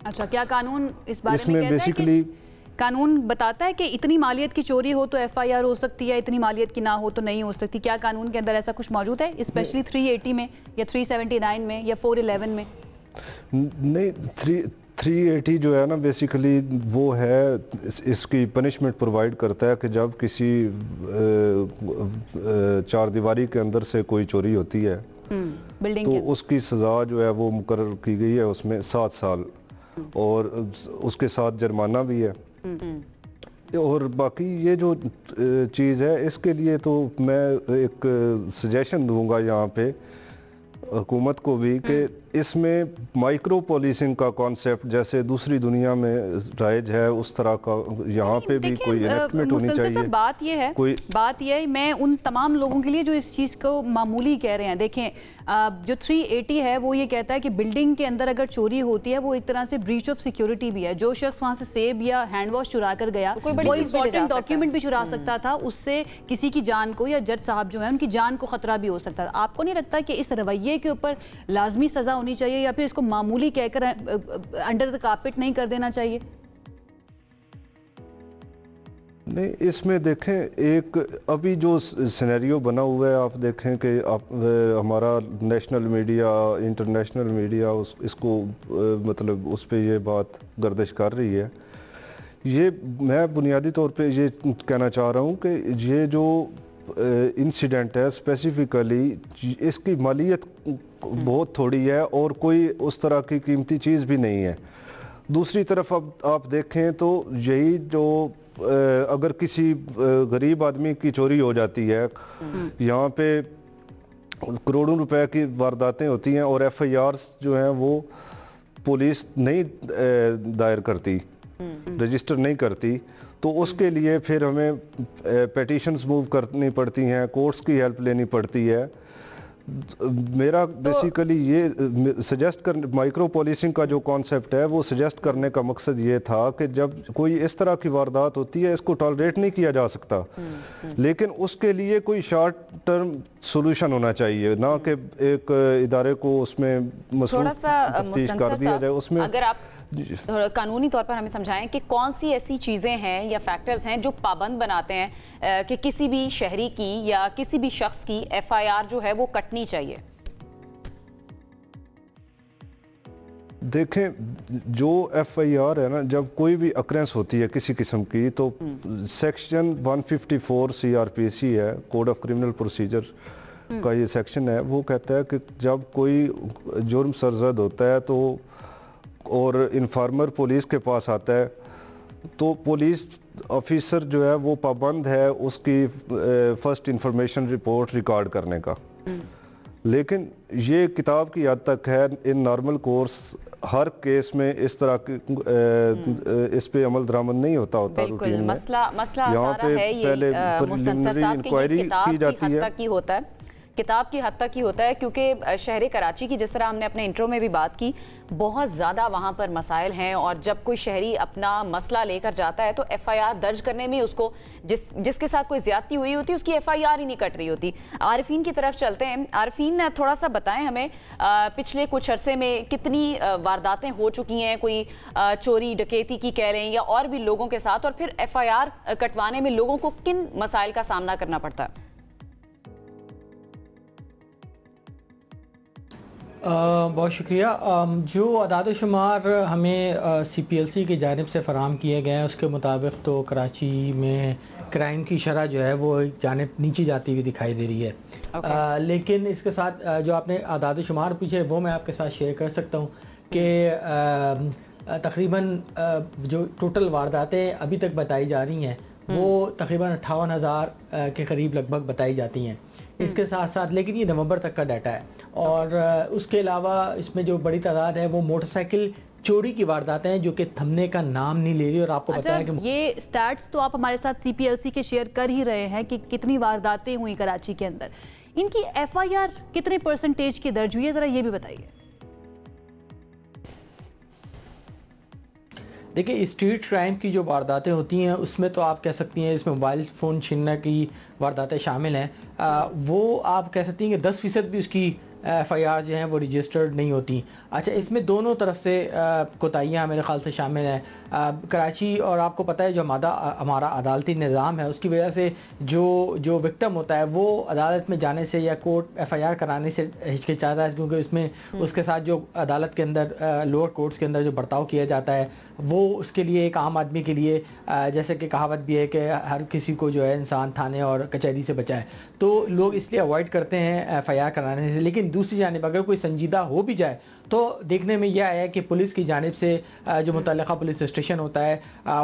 اچھا کیا قانون اس بارے میں کہتا ہے کہ قانون بتاتا ہے کہ اتنی مالیت کی چوری ہو تو ایف آئی آر ہو سکتی ہے, اتنی مالیت کی نہ ہو تو نہیں ہو سکتی؟ کیا قانون کے اندر ایسا کچھ موجود ہے اسپیشلی 380 میں یا 379 میں یا 411 میں؟ نہیں, 380 جو ہے نا بیسیکلی وہ ہے اس کی پنشمنٹ پرووائڈ کرتا ہے کہ جب کسی چار دیواری کے اندر سے کوئی چوری ہوتی ہے تو اس کی سزا جو ہے وہ مقرر کی گئی ہے اس میں 7 سال اور اس کے ساتھ جرمانہ بھی ہے. اور باقی یہ جو چیز ہے اس کے لیے تو میں ایک سجیشن دوں گا یہاں پہ حکومت کو بھی کہ اس میں مائکرو پولیسنگ کا کانسیپٹ جیسے دوسری دنیا میں رائج ہے اس طرح کا یہاں پہ بھی کوئی انیکٹمنٹ ہونی چاہیے. بات یہ ہے میں ان تمام لوگوں کے لیے جو اس چیز کو معمولی کہہ رہے ہیں, دیکھیں جو 380 ہے وہ یہ کہتا ہے کہ بلڈنگ کے اندر اگر چوری ہوتی ہے وہ ایک طرح سے بریچ آف سیکیورٹی بھی ہے. جو شخص وہاں سے سیب یا ہینڈ واش چرا کر گیا وہ امپورٹنٹ ڈاکیومنٹ بھی چرا سکتا تھا, اس سے کسی کی جان کو یا جج صاحب جو ہے ان کی جان کو خطرہ بھی ہو سکتا تھا. آپ کو نہیں لگتا کہ اس رویے کے اوپر لازمی سزا ہونی چاہیے یا پھر اس کو معمولی کہہ کر انڈر دا کارپٹ نہیں کر دینا چاہیے؟ نہیں, اس میں دیکھیں ایک ابھی جو سینیریو بنا ہوا ہے آپ دیکھیں کہ ہمارا نیشنل میڈیا انٹرنیشنل میڈیا اس کو مطلب اس پہ یہ بات گردش کر رہی ہے. یہ میں بنیادی طور پہ یہ کہنا چاہ رہا ہوں کہ یہ جو انسیڈنٹ ہے اسپیسیفکلی اس کی مالیت بہت تھوڑی ہے اور کوئی اس طرح کی قیمتی چیز بھی نہیں ہے. دوسری طرف اب آپ دیکھیں تو یہی جو اگر کسی غریب آدمی کی چوری ہو جاتی ہے یہاں پہ کروڑوں روپے کی وارداتیں ہوتی ہیں اور ایف آئی آرز جو ہیں وہ پولیس نہیں دائر کرتی, رجسٹر نہیں کرتی, تو اس کے لیے پھر ہمیں پیٹیشنز موو کرنی پڑتی ہیں, کورٹس کی ہیلپ لینی پڑتی ہے. میرا بیسیکلی یہ سجیسٹ کرنے مائکرو پولیسنگ کا جو کانسیپٹ ہے وہ سجیسٹ کرنے کا مقصد یہ تھا کہ جب کوئی اس طرح کی واردات ہوتی ہے اس کو ٹالریٹ نہیں کیا جا سکتا, لیکن اس کے لیے کوئی شارٹ ٹرم سولوشن ہونا چاہیے, نہ کہ ایک ادارے کو اس میں مصروف تفتیش کر دیا جائے. اس میں اگر آپ قانونی طور پر ہمیں سمجھائیں کہ کون سی ایسی چیزیں ہیں یا فیکٹرز ہیں جو پابند بناتے ہیں کہ کسی بھی شہری کی یا کسی بھی شخص کی ایف آئی آر جو ہے وہ کٹنی چاہیے؟ دیکھیں جو ایف آئی آر ہے نا, جب کوئی بھی اکرنس ہوتی ہے کسی قسم کی تو سیکشن 154 سی آر پی سی ہے, کوڈ آف کرمنل پروسیجر کا یہ سیکشن ہے, وہ کہتا ہے کہ جب کوئی جرم سرزد ہوتا ہے تو اور انفارمر پولیس کے پاس آتا ہے تو پولیس آفیسر جو ہے وہ پابند ہے اس کی فرسٹ انفارمیشن رپورٹ ریکارڈ کرنے کا. لیکن یہ کتاب کی حد تک ہے, ان نارمل کورس ہر کیس میں اس طرح اس پہ عمل درآمد نہیں ہوتا بالکل مسئلہ یہاں پہ پہلے پریلیمنری انکوائری کی جاتی ہے. کتاب کی حد تک ہی ہوتا ہے کیونکہ شہر کراچی کی جس طرح ہم نے اپنے انٹرو میں بھی بات کی بہت زیادہ وہاں پر مسائل ہیں, اور جب کوئی شہری اپنا مسئلہ لے کر جاتا ہے تو ایف آئی آر درج کرنے میں اس کو جس کے ساتھ کوئی زیادتی ہوئی ہوتی ہے اس کی ایف آئی آر ہی نہیں کٹ رہی ہوتی. عارفین کی طرف چلتے ہیں. عارفین تھوڑا سا بتائیں ہمیں پچھلے کچھ عرصے میں کتنی وارداتیں ہو چکی ہیں, کوئی چوری ڈکیتی کی کہہ رہے ہیں یا اور بھی لوگوں کے ساتھ, اور پھر ایف آئی آر کٹوانے میں لوگوں کو کن مسائل کا سامنا کرنا پڑتا ہے؟ بہت شکریہ. جو اعداد و شمار ہمیں سی پی ایل سی کی جانب سے فراہم کیے گئے ہیں اس کے مطابق تو کراچی میں کرائم کی شرح جو ہے وہ ایک جانب نیچے جاتی ہوئی دکھائی دے رہی ہے. لیکن اس کے ساتھ جو آپ نے اعداد و شمار پوچھے وہ میں آپ کے ساتھ شیئر کر سکتا ہوں کہ تقریباً جو ٹوٹل وارداتیں ابھی تک بتائی جا رہی ہیں وہ تقریباً 58,000 کے قریب لگ بھگ بتائی جاتی ہیں. اس کے ساتھ ساتھ لیکن یہ نومبر تک کا ڈیٹا ہے, اور اس کے علاوہ اس میں جو بڑی تعداد ہے وہ موٹر سائیکل چوری کی وارداتیں ہیں جو کہ تھمنے کا نام نہیں لے رہی. اور آپ کو بتایا کہ یہ سٹیٹس تو آپ ہمارے ساتھ سی پی ایل سی کے شیئر کر ہی رہے ہیں کہ کتنی وارداتیں ہوئی کراچی کے اندر. ان کی FIR کتنے پرسنٹیج کی درج ہوئی ہے، ذرا یہ بھی بتائیے۔ دیکھیں اسٹریٹ کرائم کی جو وارداتیں ہوتی ہیں اس میں تو آپ کہہ سکتی ہیں اس میں موبائل فون چھیننے کی وارداتیں شامل ہیں، وہ آپ کہہ سکتی ہیں کہ 10% بھی اس کی FIR جو ہیں وہ رجسٹرڈ نہیں ہوتی۔ اچھا اس میں دونوں طرف سے کوتاہیاں میرے خیال سے شامل ہیں۔ کراچی اور آپ کو پتہ ہے جو ہمارا عدالتی نظام ہے اس کی وجہ سے جو وکٹم ہوتا ہے وہ عدالت میں جانے سے یا کورٹ FIR کرانے سے ہچکچاتا ہے، کیونکہ اس میں اس کے ساتھ جو عدالت کے اندر لوور کورٹس کے اندر جو برتاؤ کیا جاتا ہے وہ اس کے لیے ایک عام آدمی کے لیے جیسے کہ کہاوت بھی ہے کہ ہر کسی کو جو ہے انسان تھانے اور کچہری سے بچائے، تو لوگ اس لیے اوائڈ کرتے ہیں FIR کرانے سے۔ لیکن دوسری جانب اگر کوئی سنجیدہ ہو بھی جائے تو دیکھنے میں یہ آیا کہ پولیس کی جانب سے جو متعلقہ پولیس اسٹیشن ہوتا ہے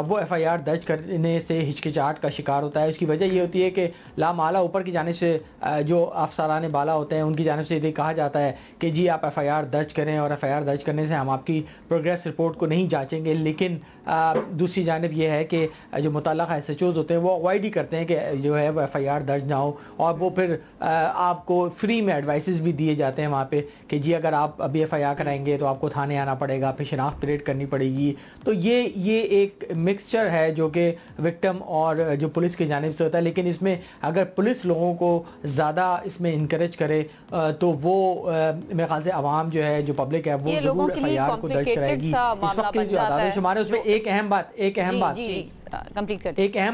وہ FIR درج کرنے سے ہچکچاہٹ کا شکار ہوتا ہے۔ اس کی وجہ یہ ہوتی ہے کہ لامعالی اوپر کی جانب سے جو افسران بالا ہوتے ہیں ان کی جانب سے یہ کہا جاتا ہے کہ جی آپ FIR درج کریں، اور FIR درج کرنے سے ہم آپ کی پروگریس رپورٹ کو نہیں جانچیں گے۔ لیکن دوسری جانب یہ ہے کہ جو متعلقہ SHOs ہوتے ہیں وہ اوائڈ ہی کرتے ہیں کہ جو ہے وہ FIR درج نہ ہو، اور وہ پھر آپ کو فری میں ایڈوائسز بھی دیے جاتے ہیں وہاں پہ کہ جی اگر آپ ابھی FIR کرائیں گے تو آپ کو تھانے آنا پڑے گا، پھر شناخت کریٹ کرنی پڑے گی۔ تو یہ ایک مکسچر ہے جو کہ وکٹم اور جو پولیس کی جانب سے ہوتا ہے۔ لیکن اس میں اگر پولیس لوگوں کو زیادہ اس میں انکریج کرے تو وہ میرے خیال سے عوام جو ہے جو پبلک ہے وہ ضرور FIR کو درج کرائے گی۔ اس وقت کی جو اعداد و شمار ہے اس میں ایک اہم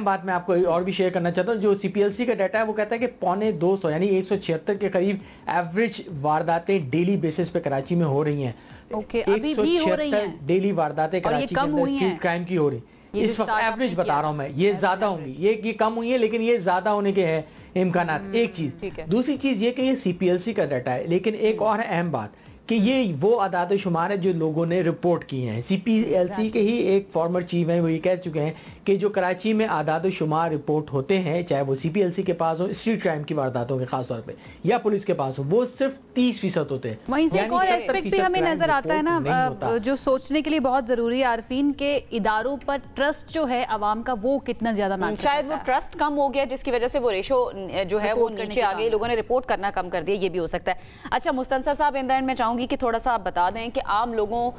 بات میں آپ کو اور بھی شیئر کرنا چاہتا ہوں۔ جو CPLC کا ڈیٹا ہے وہ کہتا ہے کہ 250 یعنی 176 کے قریب ایوریج وارداتیں ڈیلی بیسس پہ کراچی میں ہو رہی ہیں۔ 176 ڈیلی وارداتیں کراچی کے اندر اسٹریٹ کرائم کی ہو رہی ہیں اس وقت، ایوریج بتا رہا ہوں میں، یہ زیادہ ہوں گی، یہ کم ہوئی ہے لیکن یہ زیادہ ہونے کے ہے امکانات۔ ایک چیز، دوسری چیز یہ کہ یہ CPLC کا ڈیٹا ہے، لیکن ایک اور اہم بات کہ یہ وہ اعداد و شمار ہے جو لوگوں نے رپورٹ کی ہیں۔ CPLC کے ہی ایک فارمر چیف ہیں وہ یہ کہہ چکے ہیں کہ جو کراچی میں اعداد و شمار رپورٹ ہوتے ہیں چاہے وہ CPLC کے پاس ہو اسٹریٹ کرائم کی وارداتوں کے خاص طور پہ یا پولیس کے پاس ہو، وہ صرف 30% ہوتے ہیں۔ وہیں سے ایک اور ایسپیکٹ بھی ہمیں نظر آتا ہے نا جو سوچنے کے لیے بہت ضروری ہے عارفین، کہ اداروں پر ٹرسٹ جو ہے عوام کا وہ کتنا زیادہ میٹر کرتا ہے۔ شاید وہ ٹرسٹ کم ہو گیا جس کی وجہ سے وہ ریشو جو ہے وہ نیچے آ گئی، لوگوں نے رپورٹ کرنا کم کر دیا، یہ بھی ہو سکتا ہے۔ اچھا مستنصر صاحب ان دا اینڈ میں چاہوں گی کہ تھوڑا سا آپ بتا دیں کہ عام لوگوں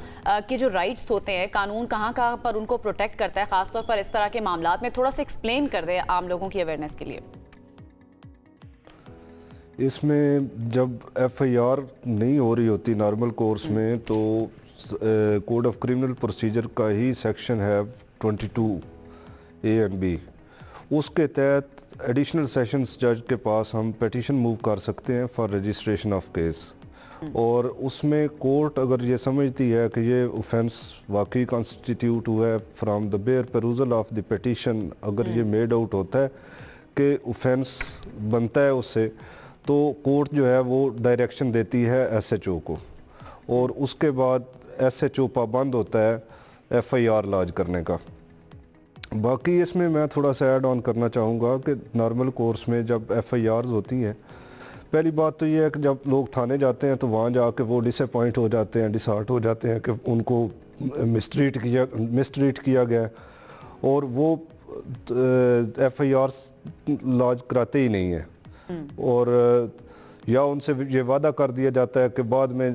کے جو رائٹس ہوتے ہیں قانون کہاں کہاں پر ان کو پروٹیکٹ کرتا ہے، خاص طور پر اس طرح کے معاملات میں، تھوڑا سا ایکسپلین کر دیں عام لوگوں کی اویئرنیس کے لیے۔ اس میں جب FIR نہیں ہو رہی ہوتی نارمل کورس میں تو کوڈ آف کرمنل پروسیجر کا ہی سیکشن ہے 22A and B، اس کے تحت ایڈیشنل سیشنز جج کے پاس ہم پیٹیشن موو کر سکتے ہیں فار رجسٹریشن آف کیس، اور اس میں کورٹ اگر یہ سمجھتی ہے کہ یہ اوفینس واقعی کانسٹیٹیوٹ ہوا ہے from the bare perusal of the petition, اگر یہ میڈ آؤٹ ہوتا ہے کہ اوفینس بنتا ہے اس سے، تو کورٹ جو ہے وہ ڈائریکشن دیتی ہے SHO کو، اور اس کے بعد SHO پابند ہوتا ہے FIR لاج کرنے کا۔ باقی اس میں تھوڑا سا ایڈ آن کرنا چاہوں گا کہ نارمل کورس میں جب FIRs ہوتی ہیں، پہلی بات تو یہ ہے کہ جب لوگ تھانے جاتے ہیں تو وہاں جا کے وہ ڈس اپوائنٹ ہو جاتے ہیں، ڈسہارٹ ہو جاتے ہیں کہ ان کو مسٹریٹ کیا گیا، اور وہ FIRs لاج کراتے ہی نہیں ہیں، اور یا ان سے یہ وعدہ کر دیا جاتا ہے کہ بعد میں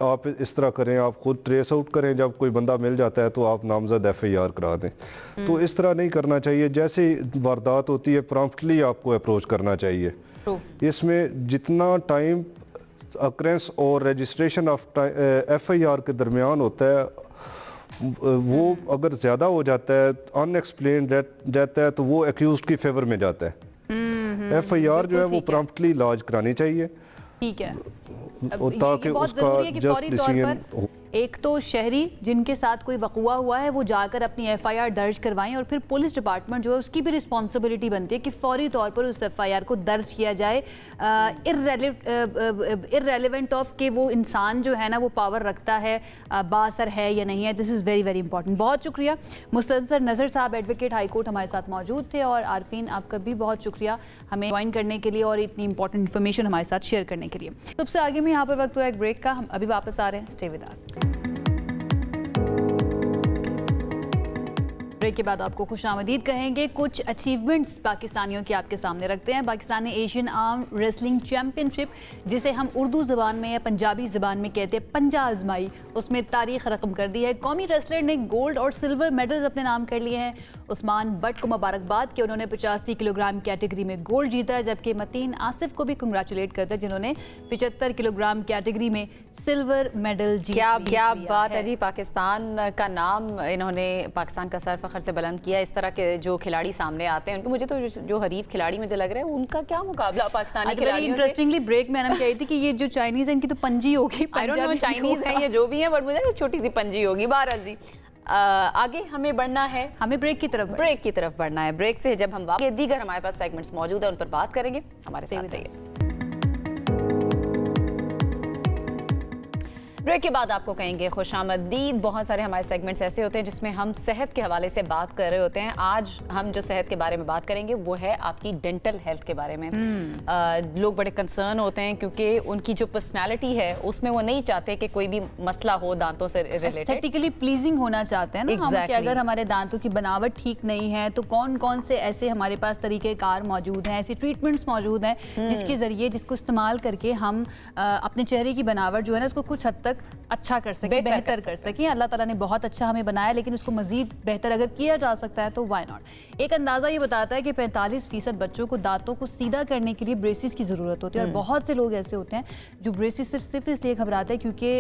آپ اس طرح کریں، آپ خود ٹریس آؤٹ کریں، جب کوئی بندہ مل جاتا ہے تو آپ نامزد FIR کرا دیں۔ تو اس طرح نہیں کرنا چاہیے، جیسے واردات ہوتی ہے پرامپٹلی آپ کو اپروچ کرنا چاہیے۔ اس میں جتنا ٹائم اکرنس اور رجسٹریشن آف FIR کے درمیان ہوتا ہے وہ اگر زیادہ ہو جاتا ہے، ان ایکسپلینڈ رہتا ہے، تو وہ ایکیوزڈ کی فیور میں جاتا ہے۔ FIR جو ہے وہ پرامپٹلی لاج کرانی چاہیے، ٹھیک ہے، تاکہ اس کا جسٹ ڈیسیژن ہو۔ ایک تو شہری جن کے ساتھ کوئی وقوع ہوا ہے وہ جا کر اپنی FIR درج کروائیں، اور پھر پولیس ڈپارٹمنٹ جو ہے اس کی بھی رسپانسبلٹی بنتی ہے کہ فوری طور پر اس FIR کو درج کیا جائے، irrelevant آف کہ وہ انسان جو ہے نا وہ پاور رکھتا ہے، باثر ہے یا نہیں ہے۔ دس از ویری ویری امپورٹنٹ۔ بہت شکریہ مستنصر نذر صاحب، ایڈوکیٹ ہائی کورٹ، ہمارے ساتھ موجود تھے، اور عارفین آپ کا بھی بہت شکریہ ہمیں جوائن کرنے کے لیے اور اتنی امپورٹنٹ انفارمیشن ہمارے ساتھ شیئر کرنے کے لیے۔ سب سے آگے میں یہاں پر وقت ہوا ایک بریک کا، ہم ابھی واپس آ رہے ہیں، اسٹے ود اس۔ ब्रेक के बाद आपको खुशामदीद कहेंगे। कुछ अचीवमेंट्स पाकिस्तानियों के आपके सामने रखते हैं। पाकिस्तान ने एशियन आर्म रेसलिंग चैम्पियनशिप, जिसे हम उर्दू ज़बान में या पंजाबी ज़बान में कहते हैं पंजा आजमाई, उसमें तारीख रकम कर दी है। कौमी रेसलर ने गोल्ड और सिल्वर मेडल्स अपने नाम कर लिए हैं। उस्मान बट को मुबारकबाद कि उन्होंने 85 किलोग्राम कैटेगरी में गोल्ड जीता है, जबकि मतीन आसिफ को भी कंग्रेचुलेट करते हैं जिन्होंने 75 किलोग्राम कैटेगरी में सिल्वर मेडल जीता। क्या बात है जी। पाकिस्तान का नाम इन्होंने पाकिस्तान का सर फखर से बुलंद किया। इस तरह के जो खिलाड़ी सामने आते हैं उनको, मुझे तो जो हरीफ खिलाड़ी मुझे लग रहा है उनका क्या मुकाबला पाकिस्तानी खिलाड़ियों से। इंटरेस्टिंगली ब्रेक में हम कह रही थी कि ये जो चाइनीज है इनकी तो पंजी होगी, चाइनीज है ये जो भी है, बट मुझे छोटी सी पंजी होगी। बहरहाल जी आगे हमें बढ़ना है, हमें ब्रेक की तरफ बढ़ना है। ब्रेक से जब हम वापस, दीगर हमारे पास सेगमेंट्स मौजूद है, उन पर बात करेंगे। हमारे साथ रहिए। ब्रेक के बाद आपको कहेंगे खुशामदीद। बहुत सारे हमारे सेगमेंट्स ऐसे होते हैं जिसमें हम सेहत के हवाले से बात कर रहे होते हैं। आज हम जो सेहत के बारे में बात करेंगे वो है आपकी डेंटल हेल्थ के बारे में। लोग बड़े कंसर्न होते हैं क्योंकि उनकी जो पर्सनालिटी है उसमें वो नहीं चाहते कि कोई भी मसला हो दांतों से रिलेटेड। एस्थेटिकली प्लीजिंग होना चाहते हैं ना हम, कि अगर हमारे दांतों की बनावट ठीक नहीं है तो कौन कौन से ऐसे हमारे पास तरीक़ेकार मौजूद हैं, ऐसी ट्रीटमेंट्स मौजूद हैं जिसके ज़रिए, जिसको इस्तेमाल करके हम अपने चेहरे की बनावट जो है ना उसको कुछ हद तक अच्छा कर सके, बेहतर कर सके। अल्लाह ताला ने बहुत अच्छा हमें बनाया, लेकिन उसको मजीद बेहतर अगर किया जा सकता है तो वाई नॉट। एक अंदाज़ा ये बताता है कि 45% बच्चों को दांतों को सीधा करने के लिए ब्रेसिस की ज़रूरत होती है। और बहुत से लोग ऐसे होते हैं जो ब्रेसिस सिर्फ इसलिए घबराते हैं क्योंकि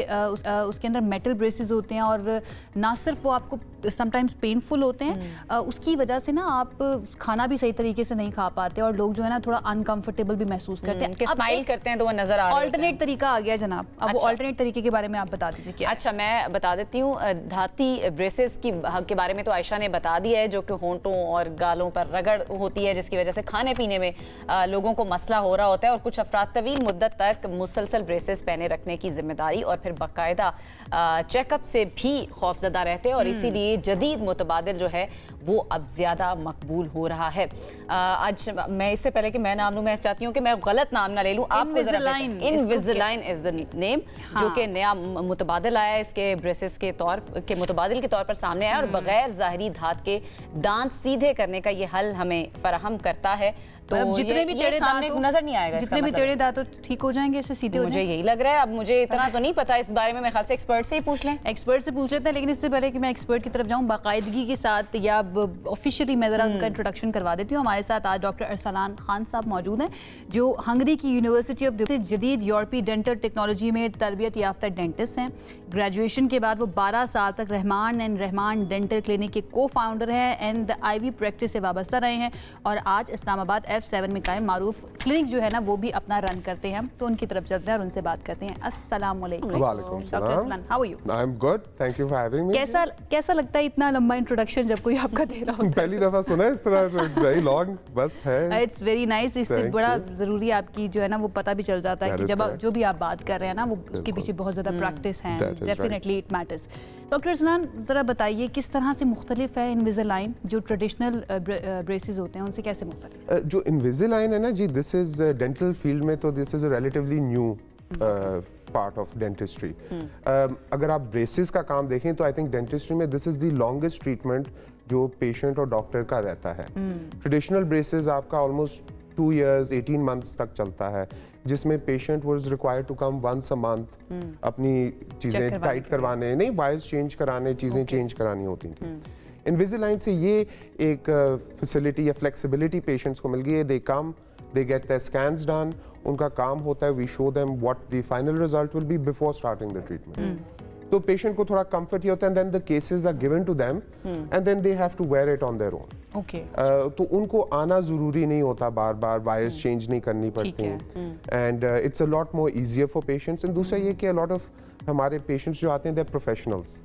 उसके अंदर मेटल ब्रेसिस होते हैं और ना सिर्फ वो आपको समटाइम्स पेनफुल होते हैं, उसकी वजह से ना आप खाना भी सही तरीके से नहीं खा पाते और लोग जो है ना थोड़ा अनकंफर्टेबल भी महसूस करते हैं। स्माइल करते हैं तो वो नजर आ रहा है। ऑल्टरनेट तरीका आ गया जनाब। अब वो ऑल्टरनेट तरीके के बारे में आप बता दीजिए। अच्छा, मैं बता देती हूँ। धाती ब्रेसेस के बारे में तो आयशा ने बता दिया है, जो कि होंठों और गालों पर रगड़ होती है जिसकी वजह से खाने पीने में लोगों को मसला हो रहा होता है। और कुछ अफराद तवील मुद्दत तक मुसलसल ब्रेसेस पहने रखने की जिम्मेदारी और फिर बाकायदा चेकअप से भी खौफजदा रहते हैं और इसीलिए जदीद मुतबादिल जो है वो अब ज़्यादा मकबूल हो रहा है। आज मैं इससे पहले कि मैं नाम लूँ, मैं चाहती हूँ कि मैं गलत नाम ना ले लूँ। इनविजिलाइन इज द नेम, जो कि नया मुतबादिल आया है, इसके ब्रेसेस के मुतबादिल के तौर पर सामने आया और बगैर ज़ाहरी धात के दांत सीधे करने का ये हल हमें फराहम करता है। तो जितने भी टेढ़े दांत नजर नहीं आएगा, जितने भी टेढ़े दांत ठीक हो जाएंगे, इससे सीधे हो जाएंगे। मुझे यही लग रहा है। अब मुझे इतना तो नहीं पता इस बारे में, मेरे ख्याल से एक्सपर्ट से ही पूछ लें। एक्सपर्ट से पूछ लेते हैं, लेकिन इससे पहले कि मैं एक्सपर्ट की तरफ जाऊं, बाकायदगी के साथ या ऑफिशियली मैं ज़रा उनका इंट्रोडक्शन करवा देती हूँ। हमारे साथ आज डॉक्टर अरसलान खान साहब मौजूद हैं, जो हंगरी की यूनिवर्सिटी ऑफ जदीद यूरोपीय डेंटल टेक्नोलॉजी में तरबियत याफ्ता डेंटिस्ट हैं। ग्रेजुएशन के बाद वो 12 साल तक Rahman and Rahman dental clinic के को फाउंडर हैं एंड द आईवी प्रैक्टिस से वाबस्ता रहे हैं और आज इस्लामाबाद F7 में कायम मारूफ क्लिनिक जो है ना वो भी अपना रन करते हैं। तो उनकी तरफ चलते हैं और उनसे बात करते हैं। अस्सलाम वालेकुम। वालेकुम सलाम। How are you? I am good, thank you for having me. कैसा लगता है इतना लंबा इंट्रोडक्शन जब कोई आपका दे रहा होता है? पहली दफा सुना है इस तरह से। इट्स वेरी लॉन्ग, बस है। It's very nice. इससे बड़ा जरूरी आपकी जो है ना वो पता भी चल जाता है कि जब जो भी आप बात कर रहे हैं ना वो उसके पीछे बहुत ज़्यादा प्रैक्टिस है। Definitely it matters. Doctor Arsalan, ज़रा बताइए किस तरह से मुख्तलिफ है इनविजिलाइन, जो ट्रेडिशनल ब्रेसेस होते हैं उनसे कैसे मुख्तलिफ? जो इनविजिलाइन है ना जी, दिस इज डेंटल फील्ड में तो this is a relatively new part of dentistry. अगर आप ब्रेसेस का काम देखें तो आई थिंक डेंटिस्ट्री में this is the longest treatment जो पेशेंट और डॉक्टर का रहता है। ट्रेडिशनल ब्रेसेस आपका ऑलमोस्ट 2 years 18 months तक चलता है, जिसमें patient was required to come once a month अपनी चीज़ें टाइट करवाने, नहीं वायर्स चेंज कराने, चीज़ें चेंज करानी होती थी। इनविजिलाइन से ये एक फैसिलिटी या फ्लेक्सिबिलिटी पेशेंट्स को मिल गई है। They come, they get their scans done, उनका काम होता है we show them what the final result will be before starting the treatment. तो पेशेंट को थोड़ा कंफर्ट ही होता है, and then the cases are given to them and then they have to wear it on their own. तो उनको आना जरूरी नहीं होता, बार बार वायर्स चेंज नहीं करनी पड़ती हैं and it's a lot more easier for patients. And दूसरा ये कि अ लॉट ऑफ हमारे पेशेंट्स जो आते हैं दे आर प्रोफेशनल्स,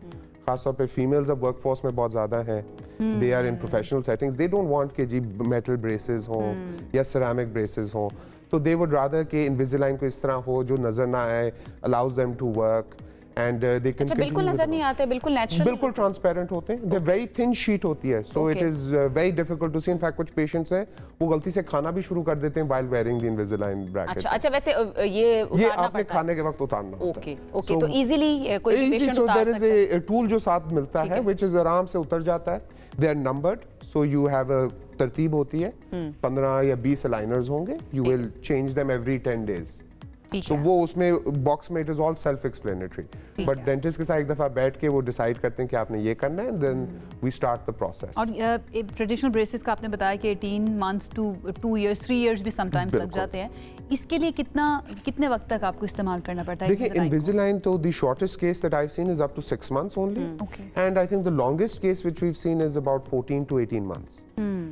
खासतौर पे फीमेल्स अब वर्क फोर्स में बहुत ज़्यादा हैं, they are in professional settings, they don't want कि जी मेटल ब्रेसेस हों या सिरेमिक ब्रेसेस हों, तो दे वुड रादर कि इनविजिलाइन को इस तरह हो जो नज़र ना आए, allows them to work and they can अच्छा, बिल्कुल नजर नहीं आते, बिल्कुल नेचुरल, बिल्कुल ट्रांसपेरेंट होते हैं. They're very thin sheet होती है, so it is very difficult to see. In fact कुछ patients हैं वो गलती से खाना भी शुरू कर देते हैं while wearing the Invisalign brackets. अच्छा, वैसे ये आपने खाने के वक्त उतारना होता है. ओके, तो इजीली कोई पेशेंट उतार सकता है. there is a tool जो साथ मिलता है which is आराम से उतर जाता है. They are numbered, so you have a तरतीब होती है. 15 या 20 aligners होंगे. You will change them every 10 days. तो वो उसमें बॉक्स में it is all self explanatory, but dentist के साथ एक दफा बैठ के वो डिसाइड करते हैं कि आपने ये करना है, then we start the process. और ट्रेडिशनल ब्रेसेस का आपने बताया कि 18 months to 2 years 3 years भी समटाइम्स लग जाते हैं. इसके लिए कितने वक्त तक आपको इस्तेमाल करना पड़ता है? देखिए इनविजिलाइन तो the shortest case that I have seen is up to 6 months only, and I think the longest case which we have seen is about 14 to 18 months.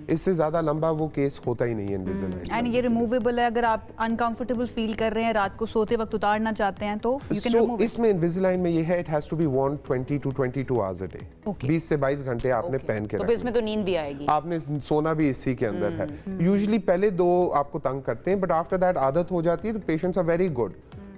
इससे ज्यादा लंबा वो केस होता ही नहीं है इनविजिलाइन. एंड ये रिमूवेबल है, अगर आप अनकंफर्टेबल फील कर रहे हैं, रात को सोते वक्त उतारना चाहते हैं तो यू कैन रिमूव इट. इसमें इनविजिलाइन में ये है it has to be worn 20 to 22 hours a day. 20 से 22 घंटे आपने पहन के रखना. तो इसमें तो नींद भी आएगी, आपने सोना भी इसी के अंदर है. यूजुअली पहले 2 आपको तंग करते हैं, बट आफ्टर दैट आदत हो जाती है. तो पेशेंट्स आर वेरी गुड.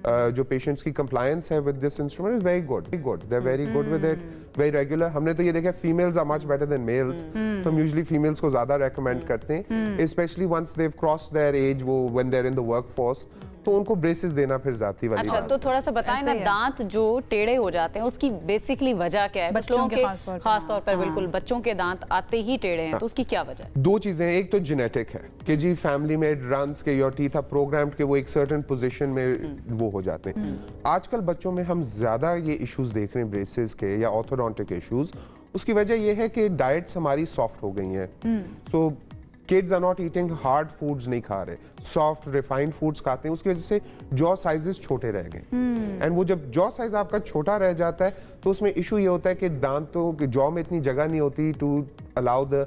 जो पेशेंट्स की कंप्लायंस है with this instrument is very good. They are very good with it, very regular. हमने तो ये देखा females are much better than males, तो हम यूजुअली फीमेल्स को ज्यादा रेकमेंड करते हैं, specially once they have crossed their age, वो when they are in the workforce, तो उनको ब्रेसेस देना फिर जाती वाली. अच्छा, तो थोड़ा सा बताएं ना, दांत जो टेढ़े हो जाते हैं उसकी बेसिकली वजह क्या है? बच्चों के खास तौर पर बिल्कुल बच्चों के दांत आते ही टेढ़े हैं, तो उसकी क्या वजह है? 2 चीजें. एक तो जेनेटिक है कि जी फैमिली में रन्स के योर टीथ आर प्रोग्राम्ड के वो एक सर्टेन पोजीशन में वो हो जाते हैं. आजकल बच्चों में हम ज्यादा ये इश्यूज देख रहे हैं ब्रेसेस के या ऑर्थोडोंटिक इश्यूज. उसकी वजह ये है कि डाइट्स हमारी सॉफ्ट हो गई हैं. So kids are not eating hard foods, नहीं खा रहे, सॉफ्ट रिफाइंड फूड्स खाते हैं. उसकी वजह से जॉ साइजेस छोटे रह गए, एंड वो जब जॉ साइज आपका छोटा रह जाता है तो उसमें इशू ये होता है कि दांतों के जॉ में इतनी जगह नहीं होती to allow the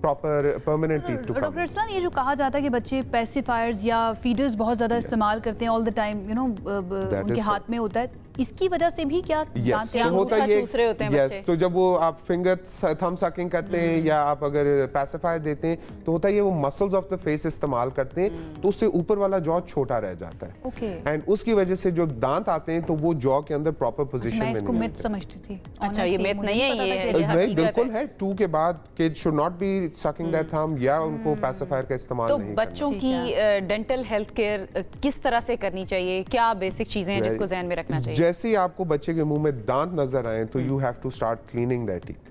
proper permanent teeth to come. Doctor Irsalan, ये जो कहा जाता है कि बच्चे पेसिफायर्स या फीडर्स बहुत ज्यादा इस्तेमाल करते हैं all the time, you know उनके हाथ में होता है, इसकी वजह से भी क्या yes, तो होता ये yes, तो जब वो आप फिंगर थंब सकिंग करते हैं या आप अगर पैसिफायर देते हैं तो होता है ये वो मसल्स ऑफ द फेस इस्तेमाल करते हैं, तो उससे ऊपर वाला जॉ छोटा रह जाता है, एंड उसकी वजह से जो दांत आते हैं तो वो जॉ के अंदर प्रॉपर पोजीशन में नहीं. मैं मिथ समझती थी. अच्छा, ये मिथ नहीं है, ये नहीं, बिल्कुल है. 2 के बाद kids should not be sucking that thumb या उनको पैसिफायर का इस्तेमाल नहीं करना. तो बच्चों की डेंटल हेल्थ केयर किस तरह से करनी चाहिए? क्या बेसिक चीजें हैं जिसको ध्यान में रखना चाहिए? जैसे ही आपको बच्चे के मुंह में दांत नजर आए तो you have to start cleaning that teeth.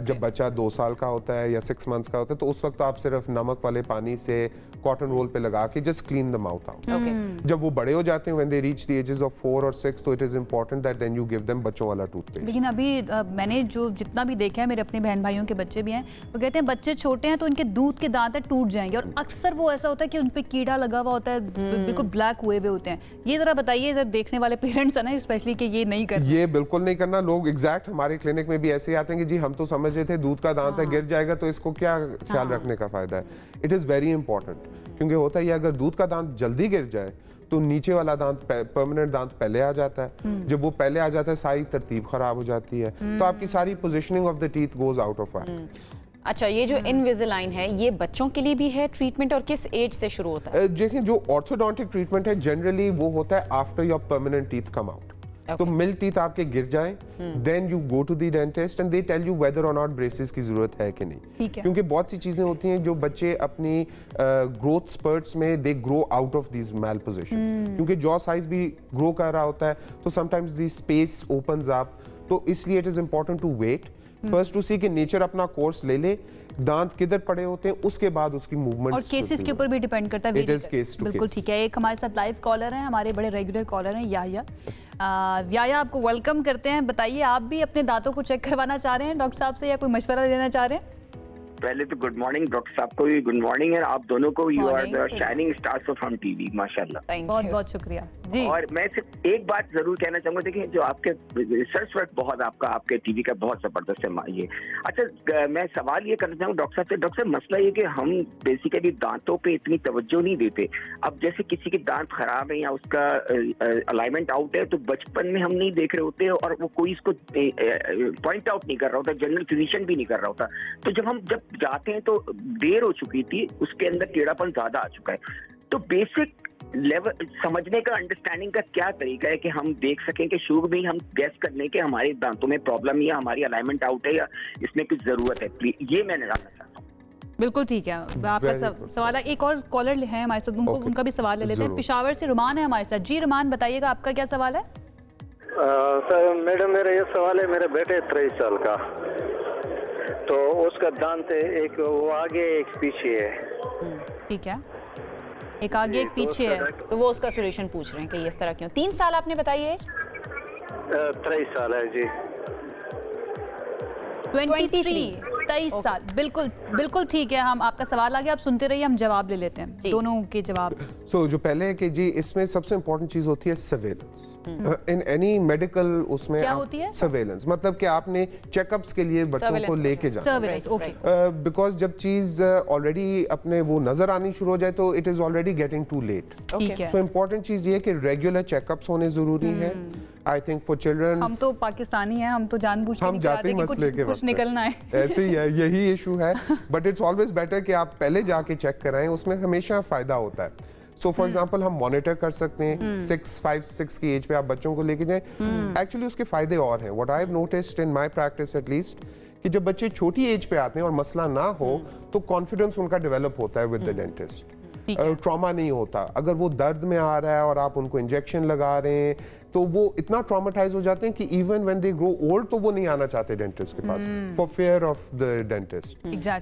जब बच्चा 2 साल का होता है या 6 months का होता है तो उस वक्त आप सिर्फ नमक वाले पानी से कॉटन रोल पे लगा के just clean the mouth out. जब वो बड़े हो जाते हैं when they reach the ages of 4 और 6, तो it is important that then you give them बच्चों वाला टूथपेस्ट. लेकिन अभी मैंने जो जितना भी देखा है, मेरे अपने बहन भाइयों के बच्चे भी हैं, वो कहते हैं बच्चे छोटे हैं तो उनके दूध के दांत टूट जाएंगे, और अक्सर वो ऐसा होता है कि उन पे कीड़ा लगा हुआ होता है, बिल्कुल ब्लैक हुए होते हैं. ये जरा बताइए, जब देखने वाले पेरेंट्स है ना स्पेशली, कि ये नहीं करना. ये बिल्कुल नहीं करना. लोग एग्जैक्ट हमारे क्लिनिक में भी ऐसे आते हैं कि जी हम तो समझ रहे थे दूध का दांत है, गिर जाएगा तो इसको क्या ख्याल रखने का फायदा है. इट इज वेरी इंपॉर्टेंट, क्योंकि होता है अगर दूध का दांत जल्दी गिर जाए तो नीचे वाला दांत, परमानेंट दांत पहले आ जाता है. जब वो पहले आ जाता है सारी तरतीब खराब हो जाती है, तो आपकी सारी positioning of the teeth goes out of whack. अच्छा, ये जो इनविजिलाइन है ये बच्चों के लिए भी है ट्रीटमेंट, और किस एज से शुरू होता है? देखिए, जो ऑर्थोडोंटिक ट्रीटमेंट है जनरली वो होता है after your permanent teeth come out. तो मिल्क टीथ आपके गिर जाए, then you go to the dentist and they tell you whether और नॉट ब्रेसेस की जरूरत है कि नहीं. क्योंकि बहुत सी चीजें होती हैं जो बच्चे अपनी ग्रोथ स्पर्ट्स में they grow out of these malpositions, क्योंकि जॉ साइज भी ग्रो कर रहा होता है, तो sometimes the space opens up. तो इसलिए it is important to wait first to see कि नेचर अपना कोर्स ले ले, दांत किधर पड़े होते हैं, उसके बाद उसकी मूवमेंट. और केसेस के ऊपर भी डिपेंड करता है. It is case to case. बिल्कुल ठीक है. एक हमारे साथ लाइव कॉलर हैं, हमारे बड़े रेगुलर कॉलर हैं, याया आपको वेलकम करते हैं. बताइए, आप भी अपने दांतों को चेक करवाना चाह रहे हैं डॉक्टर साहब से, या कोई मशवरा देना चाह रहे हैं? पहले तो गुड मॉर्निंग डॉक्टर साहब को भी गुड मॉर्निंग, है आप दोनों को. You are the shining stars of Hum TV, माशाल्लाह. बहुत बहुत शुक्रिया जी. और मैं सिर्फ एक बात जरूर कहना चाहूंगा, देखिए जो आपके रिसर्च वर्क बहुत आपके टीवी का बहुत जबरदस्त है ये. अच्छा, मैं सवाल ये करना चाहूँगा डॉक्टर साहब से. डॉक्टर साहब, मसला ये कि हम बेसिकली दांतों पे इतनी तवज्जो नहीं देते. अब जैसे किसी के दांत खराब है या उसका अलाइनमेंट आउट है, तो बचपन में हम नहीं देख रहे होते और वो कोई इसको पॉइंट आउट नहीं कर रहा होता, जनरल फिजिशियन भी नहीं कर रहा होता. तो जब जाते हैं तो देर हो चुकी थी, उसके अंदर टेढ़ापन ज्यादा आ चुका है. तो बेसिक लेवल समझने का, अंडरस्टैंडिंग का क्या तरीका है कि हम देख सकें कि शुरू में ही हम गैस कर लें कि हमारे दांतों में प्रॉब्लम है या हमारी अलाइनमेंट आउट है या इसमें कुछ जरूरत है? ये मैं जानना चाहता हूँ। बिल्कुल ठीक है, आपका सवाल है। एक और कॉलर है हमारे साथ, उनका भी सवाल ले लेते हैं। पेशावर से रुमान है हमारे साथ। जी रुमान, बताइएगा आपका क्या सवाल है? सर मैडम, मेरा ये सवाल है, मेरे बेटे 23 साल का, तो उसका दांत एक वो आगे एक पीछे है। ठीक है, एक आगे एक पीछे है, तो वो उसका सोल्यूशन पूछ रहे हैं कि इस तरह क्यों। 3 साल आपने बताई है? 23 साल है जी। 23 साल, बिल्कुल बिल्कुल ठीक है। हम आपका सवाल आ गया, आप सुनते रहिए, हम जवाब ले लेते हैं दोनों के जवाब। जो पहले है कि जी इसमें सबसे इम्पोर्टेंट चीज होती है सर्वेलेंस इन एनी मेडिकल। उसमें क्या होती है सर्वेलेंस? मतलब कि आपने चेकअप्स के लिए बच्चों को लेके जाना, बिकॉज जब चीज ऑलरेडी अपने वो नजर आनी शुरू हो जाए तो it is already getting too late. So important चीज ये कि रेगुलर चेकअप्स होने जरूरी है। आई थिंक फॉर चिल्ड्रन, हम तो पाकिस्तानी हैं, हम तो जानबूझ के जाते ही मसले के कुछ निकलना है। ऐसे ही है, यही इशू है। बट इट्स ऑलवेज बेटर कि आप पहले जाके चेक कराएं, उसमें हमेशा फायदा होता है। सो फॉर एग्जाम्पल हम मॉनिटर कर सकते हैं, 5-6 की एज पे आप बच्चों को लेके जाएं। एक्चुअली उसके फायदे और हैं। What I have noticed in my practice at least, कि जब बच्चे छोटी एज पे आते हैं और मसला ना हो तो कॉन्फिडेंस उनका डेवलप होता है विद द डेंटिस्ट। ट्रॉमा नहीं होता। अगर वो दर्द में आ रहा है और आप उनको इंजेक्शन लगा रहे हैं तो वो इतना ट्रॉमेटाइज हो जाते हैं कि even when they grow old तो वो नहीं आना चाहते डेंटिस्ट के पास, for fear of the dentist.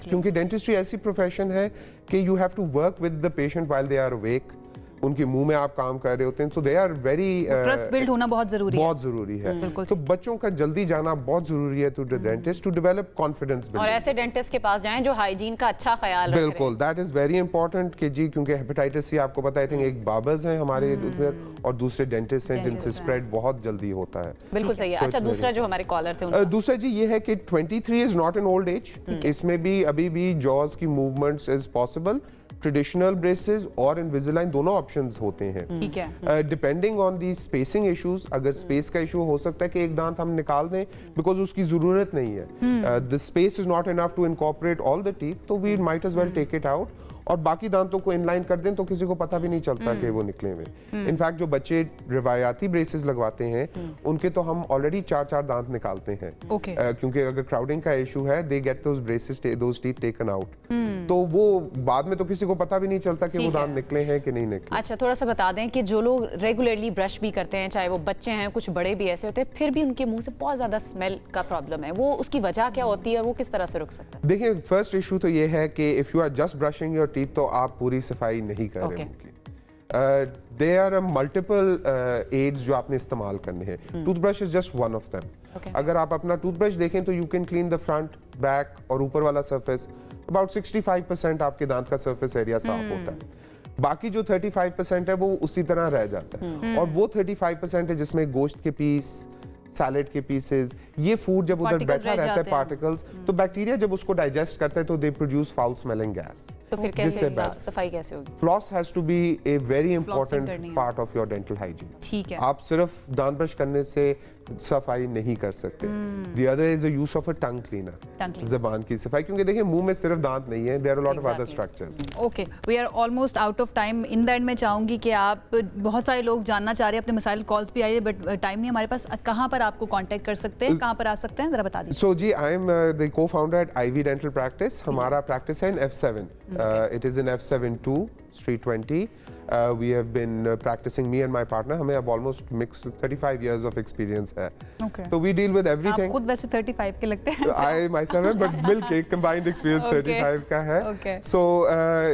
क्योंकि डेंटिस्ट्री ऐसी प्रोफेशन है कि you have to work with the patient while they are awake. उनके मुंह में आप काम कर रहे होते हैं, so they are very, trust build होना बहुत जरूरी है। तो बच्चों का जल्दी जाना बहुत जरूरी है to the dentist to develop confidence. और ऐसे डेंटिस्ट के पास जाएं जो हाइजीन का अच्छा ख्याल रखें। बिल्कुल, दैट इज वेरी इंपॉर्टेंट कि जी, क्योंकि हेपेटाइटिस सी आपको पता है, आई थिंक एक बाबर्स हैं हमारे और दूसरे डेंटिस्ट हैं जिनसे स्प्रेड बहुत जल्दी होता है। बिल्कुल सही है। अच्छा, दूसरा जो हमारे कॉलर थे, दूसरा जी ये है कि 23 is not an old age. इसमें भी अभी भी जॉज की movements is possible. Traditional braces और इनविजिलाइन दोनों ऑप्शंस होते हैं। ठीक है, depending on the spacing issues. अगर स्पेस का इशू हो सकता है कि एक दांत हम निकाल दें बिकॉज उसकी जरूरत नहीं है, the space is not enough to incorporate all the teeth, तो we might as well take it out और बाकी दांतों को इनलाइन कर दें तो किसी को पता भी नहीं चलता कि वो निकले हुए। इनफैक्ट जो बच्चे रिवायाती ब्रेसेस लगवाते हैं उनके तो हम ऑलरेडी 4-4 दांत निकालते हैं। क्योंकि अगर क्राउडिंग का इशू है, they get those braces, those teeth taken out, तो वो बाद में तो किसी को पता भी नहीं चलता कि वो दांत निकले हैं कि नहीं निकले। अच्छा, थोड़ा सा बता दें कि जो लोग रेगुलरली ब्रश भी करते हैं, चाहे वो बच्चे हैं, कुछ बड़े भी ऐसे होते हैं, फिर भी उनके मुंह से बहुत ज्यादा स्मेल का प्रॉब्लम है, वो उसकी वजह क्या होती है और वो किस तरह से रुक सकता है? देखिए, फर्स्ट इशू तो ये है कि if you are just brushing your teeth तो आप पूरी सफाई नहीं कर रहे होंगे। देयर आर मल्टीपल एड्स जो आपने इस्तेमाल करने हैं। Toothbrush is just one of them. अगर आप अपना टूथब्रश देखें तो you can clean the front, back और ऊपर वाला सरफेस। अबाउट 65% आपके दांत का सरफेस एरिया साफ होता है। बाकी जो 35% है वो उसी तरह रह जाता है। और वो 35% है जिसमें गोश्त के पीस, सैलेड के पीसेस, ये फूड जब उधर बैठा रहता है पार्टिकल्स, तो बैक्टीरिया जब उसको डाइजेस्ट करता है तो they produce foul smelling gas. तो फिर कैसे सफाई कैसे होगी? Floss has to be a very important part of your dental hygiene. ठीक है, आप सिर्फ दांत ब्रश करने से सफाई नहीं कर सकते। The other is the use of a tongue cleaner, ज़बान की सफाई, क्योंकि देखिए मुंह में सिर्फ दांत नहीं है, there are a lot of other structures. Okay, we are almost out of time. In the end मैं चाहूंगी कि आप, बहुत सारे लोग जानना चाह रहे हैं, अपने मसाइल कॉल्स भी आ रही है बट टाइम नहीं हमारे पास, कहाँ पर आपको कांटेक्ट कर सकते हैं, कहाँ पर आ सकते हैं, जरा बता दीजिए। सो जी, I am the co-founder at IV dental practice. हमारा प्रैक्टिस है in F7, it is in F7-2 Street 20. We have been practicing, me and my partner, हमें अब almost mixed 35 years of experience है। So we deal with everything. आप खुद वैसे 35 के लगते हैं। I myself, but मिलके combined experience 35 का है। So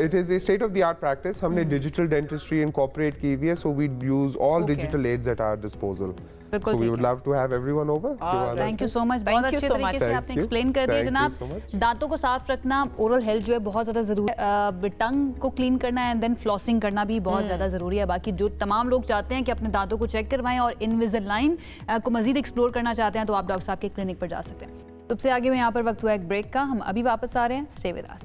it is a state of the art practice. हमने digital dentistry incorporate की हुई है, so we use all digital aids at our disposal. So we would love to have everyone over. Thank you so much. बहुत अच्छे तरीके से आपने explain कर दिया जनाब। दांतों को साफ रखना, oral health जो है बहुत ज़्यादा ज़रूरी है। टंग को क्लीन करना है, and then flossing करना भी बहुत ज़्यादा ज़रूरी है। बाकी जो तमाम लोग चाहते हैं कि अपने दांतों को चेक करवाएं और इनविजिलाइन को मज़ीद एक्सप्लोर करना चाहते हैं तो आप डॉक्टर साहब के क्लिनिक पर जा सकते हैं। सबसे आगे में यहाँ पर वक्त हुआ एक ब्रेक का, हम अभी वापस आ रहे हैं। Stay with us.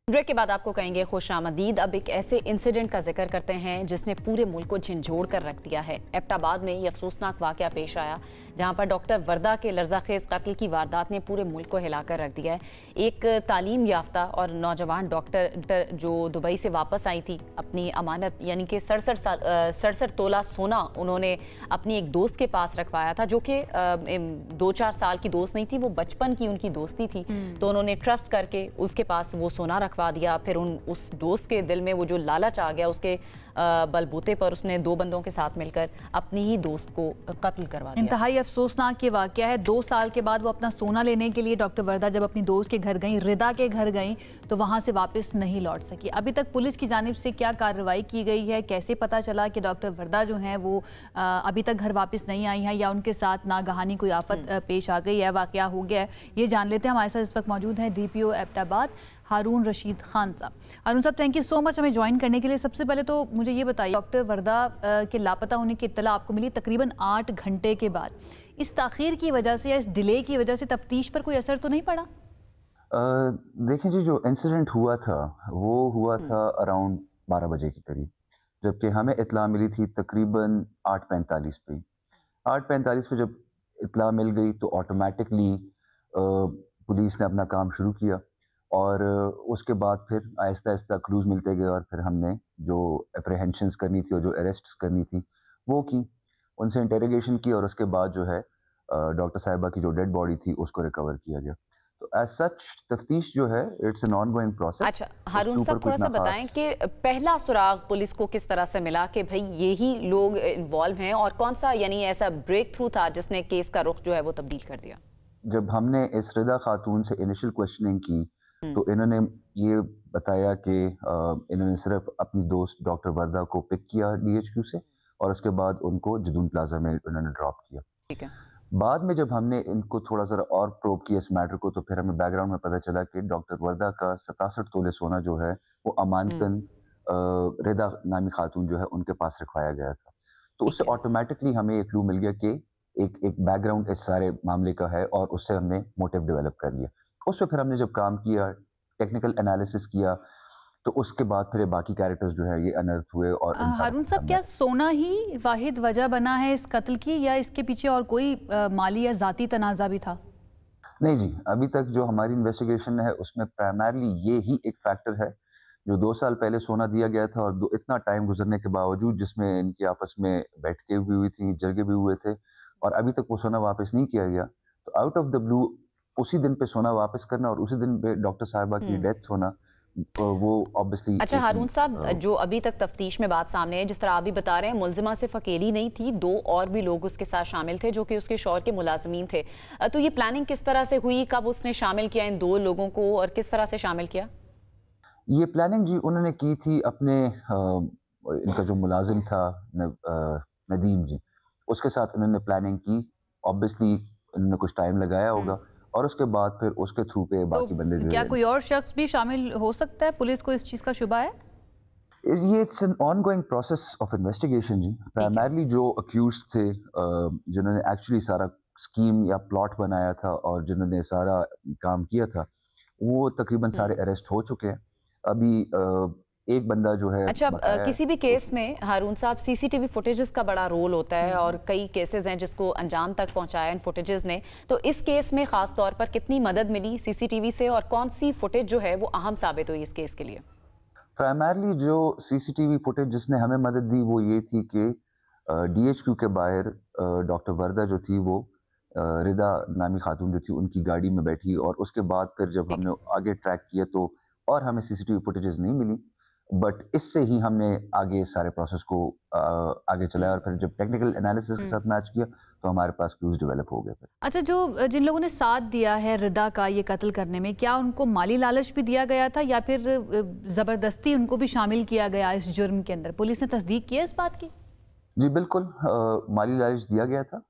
ब्रेक के बाद आपको कहेंगे खुशामदीद। अब एक ऐसे इंसिडेंट का जिक्र करते हैं जिसने पूरे मुल्क को झंझोड़ कर रख दिया है। एबटाबाद में ये अफसोसनाक वाकया पेश आया जहां पर डॉक्टर वर्दा के लर्ज़ाखेज़ कत्ल की वारदात ने पूरे मुल्क को हिला कर रख दिया है। एक तालीम याफ्ता और नौजवान डॉक्टर जो दुबई से वापस आई थी, अपनी अमानत यानी कि 67 तोला सोना उन्होंने अपनी एक दोस्त के पास रखवाया था, जो कि 2-4 साल की दोस्त नहीं थी, वो बचपन की उनकी दोस्ती थी। तो उन्होंने ट्रस्ट करके उसके पास वो सोना रखवा दिया। फिर उस दोस्त के दिल में वो जो लालच आ गया, उसके बलबूते पर उसने 2 बंदों के साथ मिलकर अपनी ही दोस्त को कत्ल करवा दिया। इंतहाई अफसोसनाक ये वाक़या है। 2 साल के बाद वो अपना सोना लेने के लिए डॉक्टर वर्दा जब अपनी दोस्त के घर गई, रिदा के घर गई, तो वहाँ से वापस नहीं लौट सकी। अभी तक पुलिस की जानिब से क्या कार्रवाई की गई है, कैसे पता चला कि डॉक्टर वर्दा जो हैं वो अभी तक घर वापस नहीं आई हैं, या उनके साथ नागहानी कोई आफत पेश आ गई है, वाक़या हो गया है, ये जान लेते हैं। हमारे साथ इस वक्त मौजूद हैं DPO एबटाबाद हारून रशीद खान साहब। हारून साहब, थैंक यू सो मच हमें ज्वाइन करने के लिए। सबसे पहले तो मुझे ये बताइए, डॉक्टर वर्दा के लापता होने की इत्तला आपको मिली तकरीबन 8 घंटे के बाद। इस ताख़ीर की वजह से या इस डिले की वजह से तफ्तीश पर कोई असर तो नहीं पड़ा? देखें जी, जो इंसिडेंट हुआ था वो हुआ था अराउंड 12 बजे के करीब, जबकि हमें इत्तला मिली थी तकरीबन 8:45 पे। 8:45 पे जब इत्तला मिल गई तो ऑटोमेटिकली पुलिस ने अपना काम शुरू किया, और उसके बाद फिर आहिस्ता आहिस्ता क्लूज़ मिलते गए, और फिर हमने जो अप्रीहेंशंस करनी थी और जो अरेस्ट्स करनी थी वो की, उनसे इंटेरोगेशन की, और उसके बाद जो है डॉक्टर साहिबा की जो डेड बॉडी थी उसको रिकवर किया गया। तो एज सच तफ्तीश जो है इट्स एन ऑनगोइंग प्रोसेस। अच्छा हारून साहब, थोड़ा सा बताएं कि पहला सुराग पुलिस को किस तरह से मिला कि भाई यही लोग इन्वॉल्व हैं, और कौन सा यानी ऐसा ब्रेक थ्रू था जिसने केस का रुख जो है वो तब्दील कर दिया? जब हमने इस रिदा खातून से इनिशियल क्वेश्चनिंग की तो इन्होंने ये बताया कि इन्होंने सिर्फ अपनी दोस्त डॉक्टर वर्दा को पिक किया DHQ से, और उसके बाद उनको जुदून प्लाजा में उन्होंने ड्रॉप किया। ठीक है। बाद में जब हमने इनको थोड़ा सा और प्रोब किया इस मैटर को, तो फिर हमें बैकग्राउंड में पता चला कि डॉक्टर वर्दा का 67 तोले सोना जो है वो अमानतन रिदा नामी खातून जो है उनके पास रखवाया गया था। तो उससे ऑटोमेटिकली हमें एक क्लू मिल गया कि एक बैकग्राउंड इस सारे मामले का है, और उससे हमने मोटिव डेवलप कर लिया। उस पर फिर हमने जब काम किया, टेक्निकल एनालिसिस किया, तो उसके बाद फिर बाकी कैरेक्टर्स जो है ये अनर्थ हुए। और हारून साहब, क्या सोना ही वाहिद वजह बना है इस कत्ल की, या इसके पीछे और कोई माली या ज़ाती तनाज़ा भी था? नहीं जी, अभी तक जो हमारी इन्वेस्टिगेशन है उसमें प्राइमरली ये ही एक फैक्टर है। जो 2 साल पहले सोना दिया गया था, और इतना टाइम गुजरने के बावजूद जिसमें इनकी आपस में बैठकें भी हुई थी, जरगे भी हुए थे, और अभी तक वो सोना वापस नहीं किया गया, तो आउट ऑफ द ब्लू उसी दिन पे सोना वापस करना और उसी दिन पे डॉक्टर साहिबा की डेथ होना, वो ऑब्वियसली। अच्छा हारून साहब, जो अभी तक तफ्तीश में बात सामने है, जिस तरह आप भी बता रहे हैं, मुलजिमा सिर्फ अकेली नहीं थी, 2 और भी लोग उसके साथ शामिल थे जो कि उसके शौहर के मुलाजमीन थे। तो ये प्लानिंग किस तरह से हुई, कब उसने शामिल किया इन 2 लोगों को, और किस तरह से शामिल किया? ये प्लानिंग जी उन्होंने की थी अपने इनका जो मुलाजिम था नदीम जी, उसके साथ उन्होंने प्लानिंग की। ऑब्वियसली उन्होंने कुछ टाइम लगाया होगा, और उसके बाद फिर उसके थ्रू पे बाकी बंदे जो क्या कोई और शख्स भी शामिल हो सकता है? पुलिस को इस चीज़ का शुबा है? ये it's an ongoing process of investigation जी। प्राइमरली जो अक्यूज्ड थे, जिन्होंने एक्चुअली सारा स्कीम या प्लॉट बनाया था और जिन्होंने सारा काम किया था, वो तकरीबन सारे अरेस्ट हो चुके हैं। अभी एक बंदा जो है। अच्छा, किसी भी केस में हारून साहब CCTV फुटेजेस का बड़ा रोल होता है, और कई केसेस हैं जिसको अंजाम तक पहुंचाया इन फुटेजेस ने। तो इस केस में खास तौर पर कितनी मदद मिली CCTV से, और कौन सी फुटेज जो है वो अहम साबित हुई इस केस के लिए? प्राइमरली जो CCTV फुटेज जिसने हमें मदद दी वो ये थी कि DHQ के बाहर डॉक्टर वर्दा जो थी वो रिदा नामी खातून जो थी उनकी गाड़ी में बैठी, और उसके बाद फिर जब हमने आगे ट्रैक किया तो और हमें CCTV फुटेजेस नहीं मिली, बट इससे ही हमने आगे सारे प्रोसेस को आगे चलाया, और फिर जब टेक्निकल एनालिसिस के साथ मैच किया तो हमारे पास क्लूज डेवलप हो गए। अच्छा, जो जिन लोगों ने साथ दिया है रिदा का ये कत्ल करने में, क्या उनको माली लालच भी दिया गया था, या फिर ज़बरदस्ती उनको भी शामिल किया गया इस जुर्म के अंदर? पुलिस ने तस्दीक की है इस बात की? जी बिल्कुल, माली लालच दिया गया था।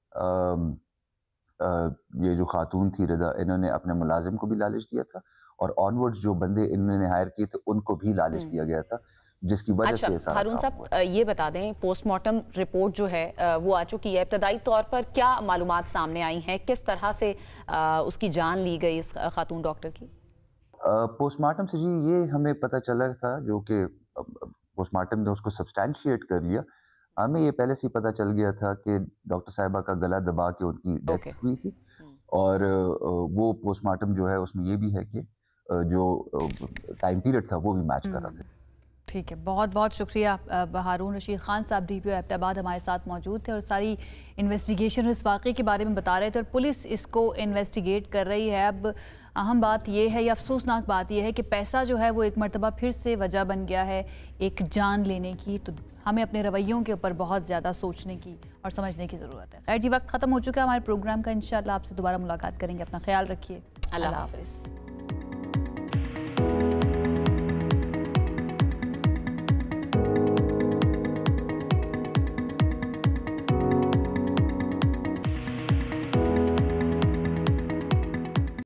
ये जो खातून थी रिदा, इन्होंने अपने मुलाजिम को भी लालच दिया था, और ऑनवर्ड्स जो बंदे इन्होंने हायर किए थे उनको भी लालच दिया गया था, जिसकी वजह से सारा हारून साहब, ये बता दें, पोस्टमार्टम रिपोर्ट जो है वो आ चुकी है। इब्तदाई तौर पर क्या मालूमात सामने आई हैं, किस तरह से उसकी जान ली गई इस खातून डॉक्टर की? पोस्टमार्टम से जी ये हमें पता चला था, जो कि पोस्टमार्टम ने उसको सब्सटैंशिएट कर लिया, हमें ये पहले से ही पता चल गया था कि डॉक्टर साहिबा का गला दबा के उनकी डेथ हुई थी, और वो पोस्टमार्टम जो है उसमें ये भी है कि जो टाइम पीरियड था वो भी मैच कर रहा था। ठीक है, बहुत बहुत शुक्रिया। हारून रशीद खान साहब DPO एबटाबाद हमारे साथ मौजूद थे और सारी इन्वेस्टिगेशन इस वाक़े के बारे में बता रहे थे, और पुलिस इसको इन्वेस्टिगेट कर रही है। अब अहम बात यह है या अफसोसनाक बात यह है कि पैसा जो है वो एक मरतबा फिर से वजह बन गया है एक जान लेने की। तो हमें अपने रवैयों के ऊपर बहुत ज़्यादा सोचने की और समझने की ज़रूरत है। खैर जी, वक्त ख़त्म हो चुका है हमारे प्रोग्राम का। इंशाल्लाह आपसे दोबारा मुलाकात करेंगे। अपना ख्याल रखिए। अल्लाह हाफ़िज़।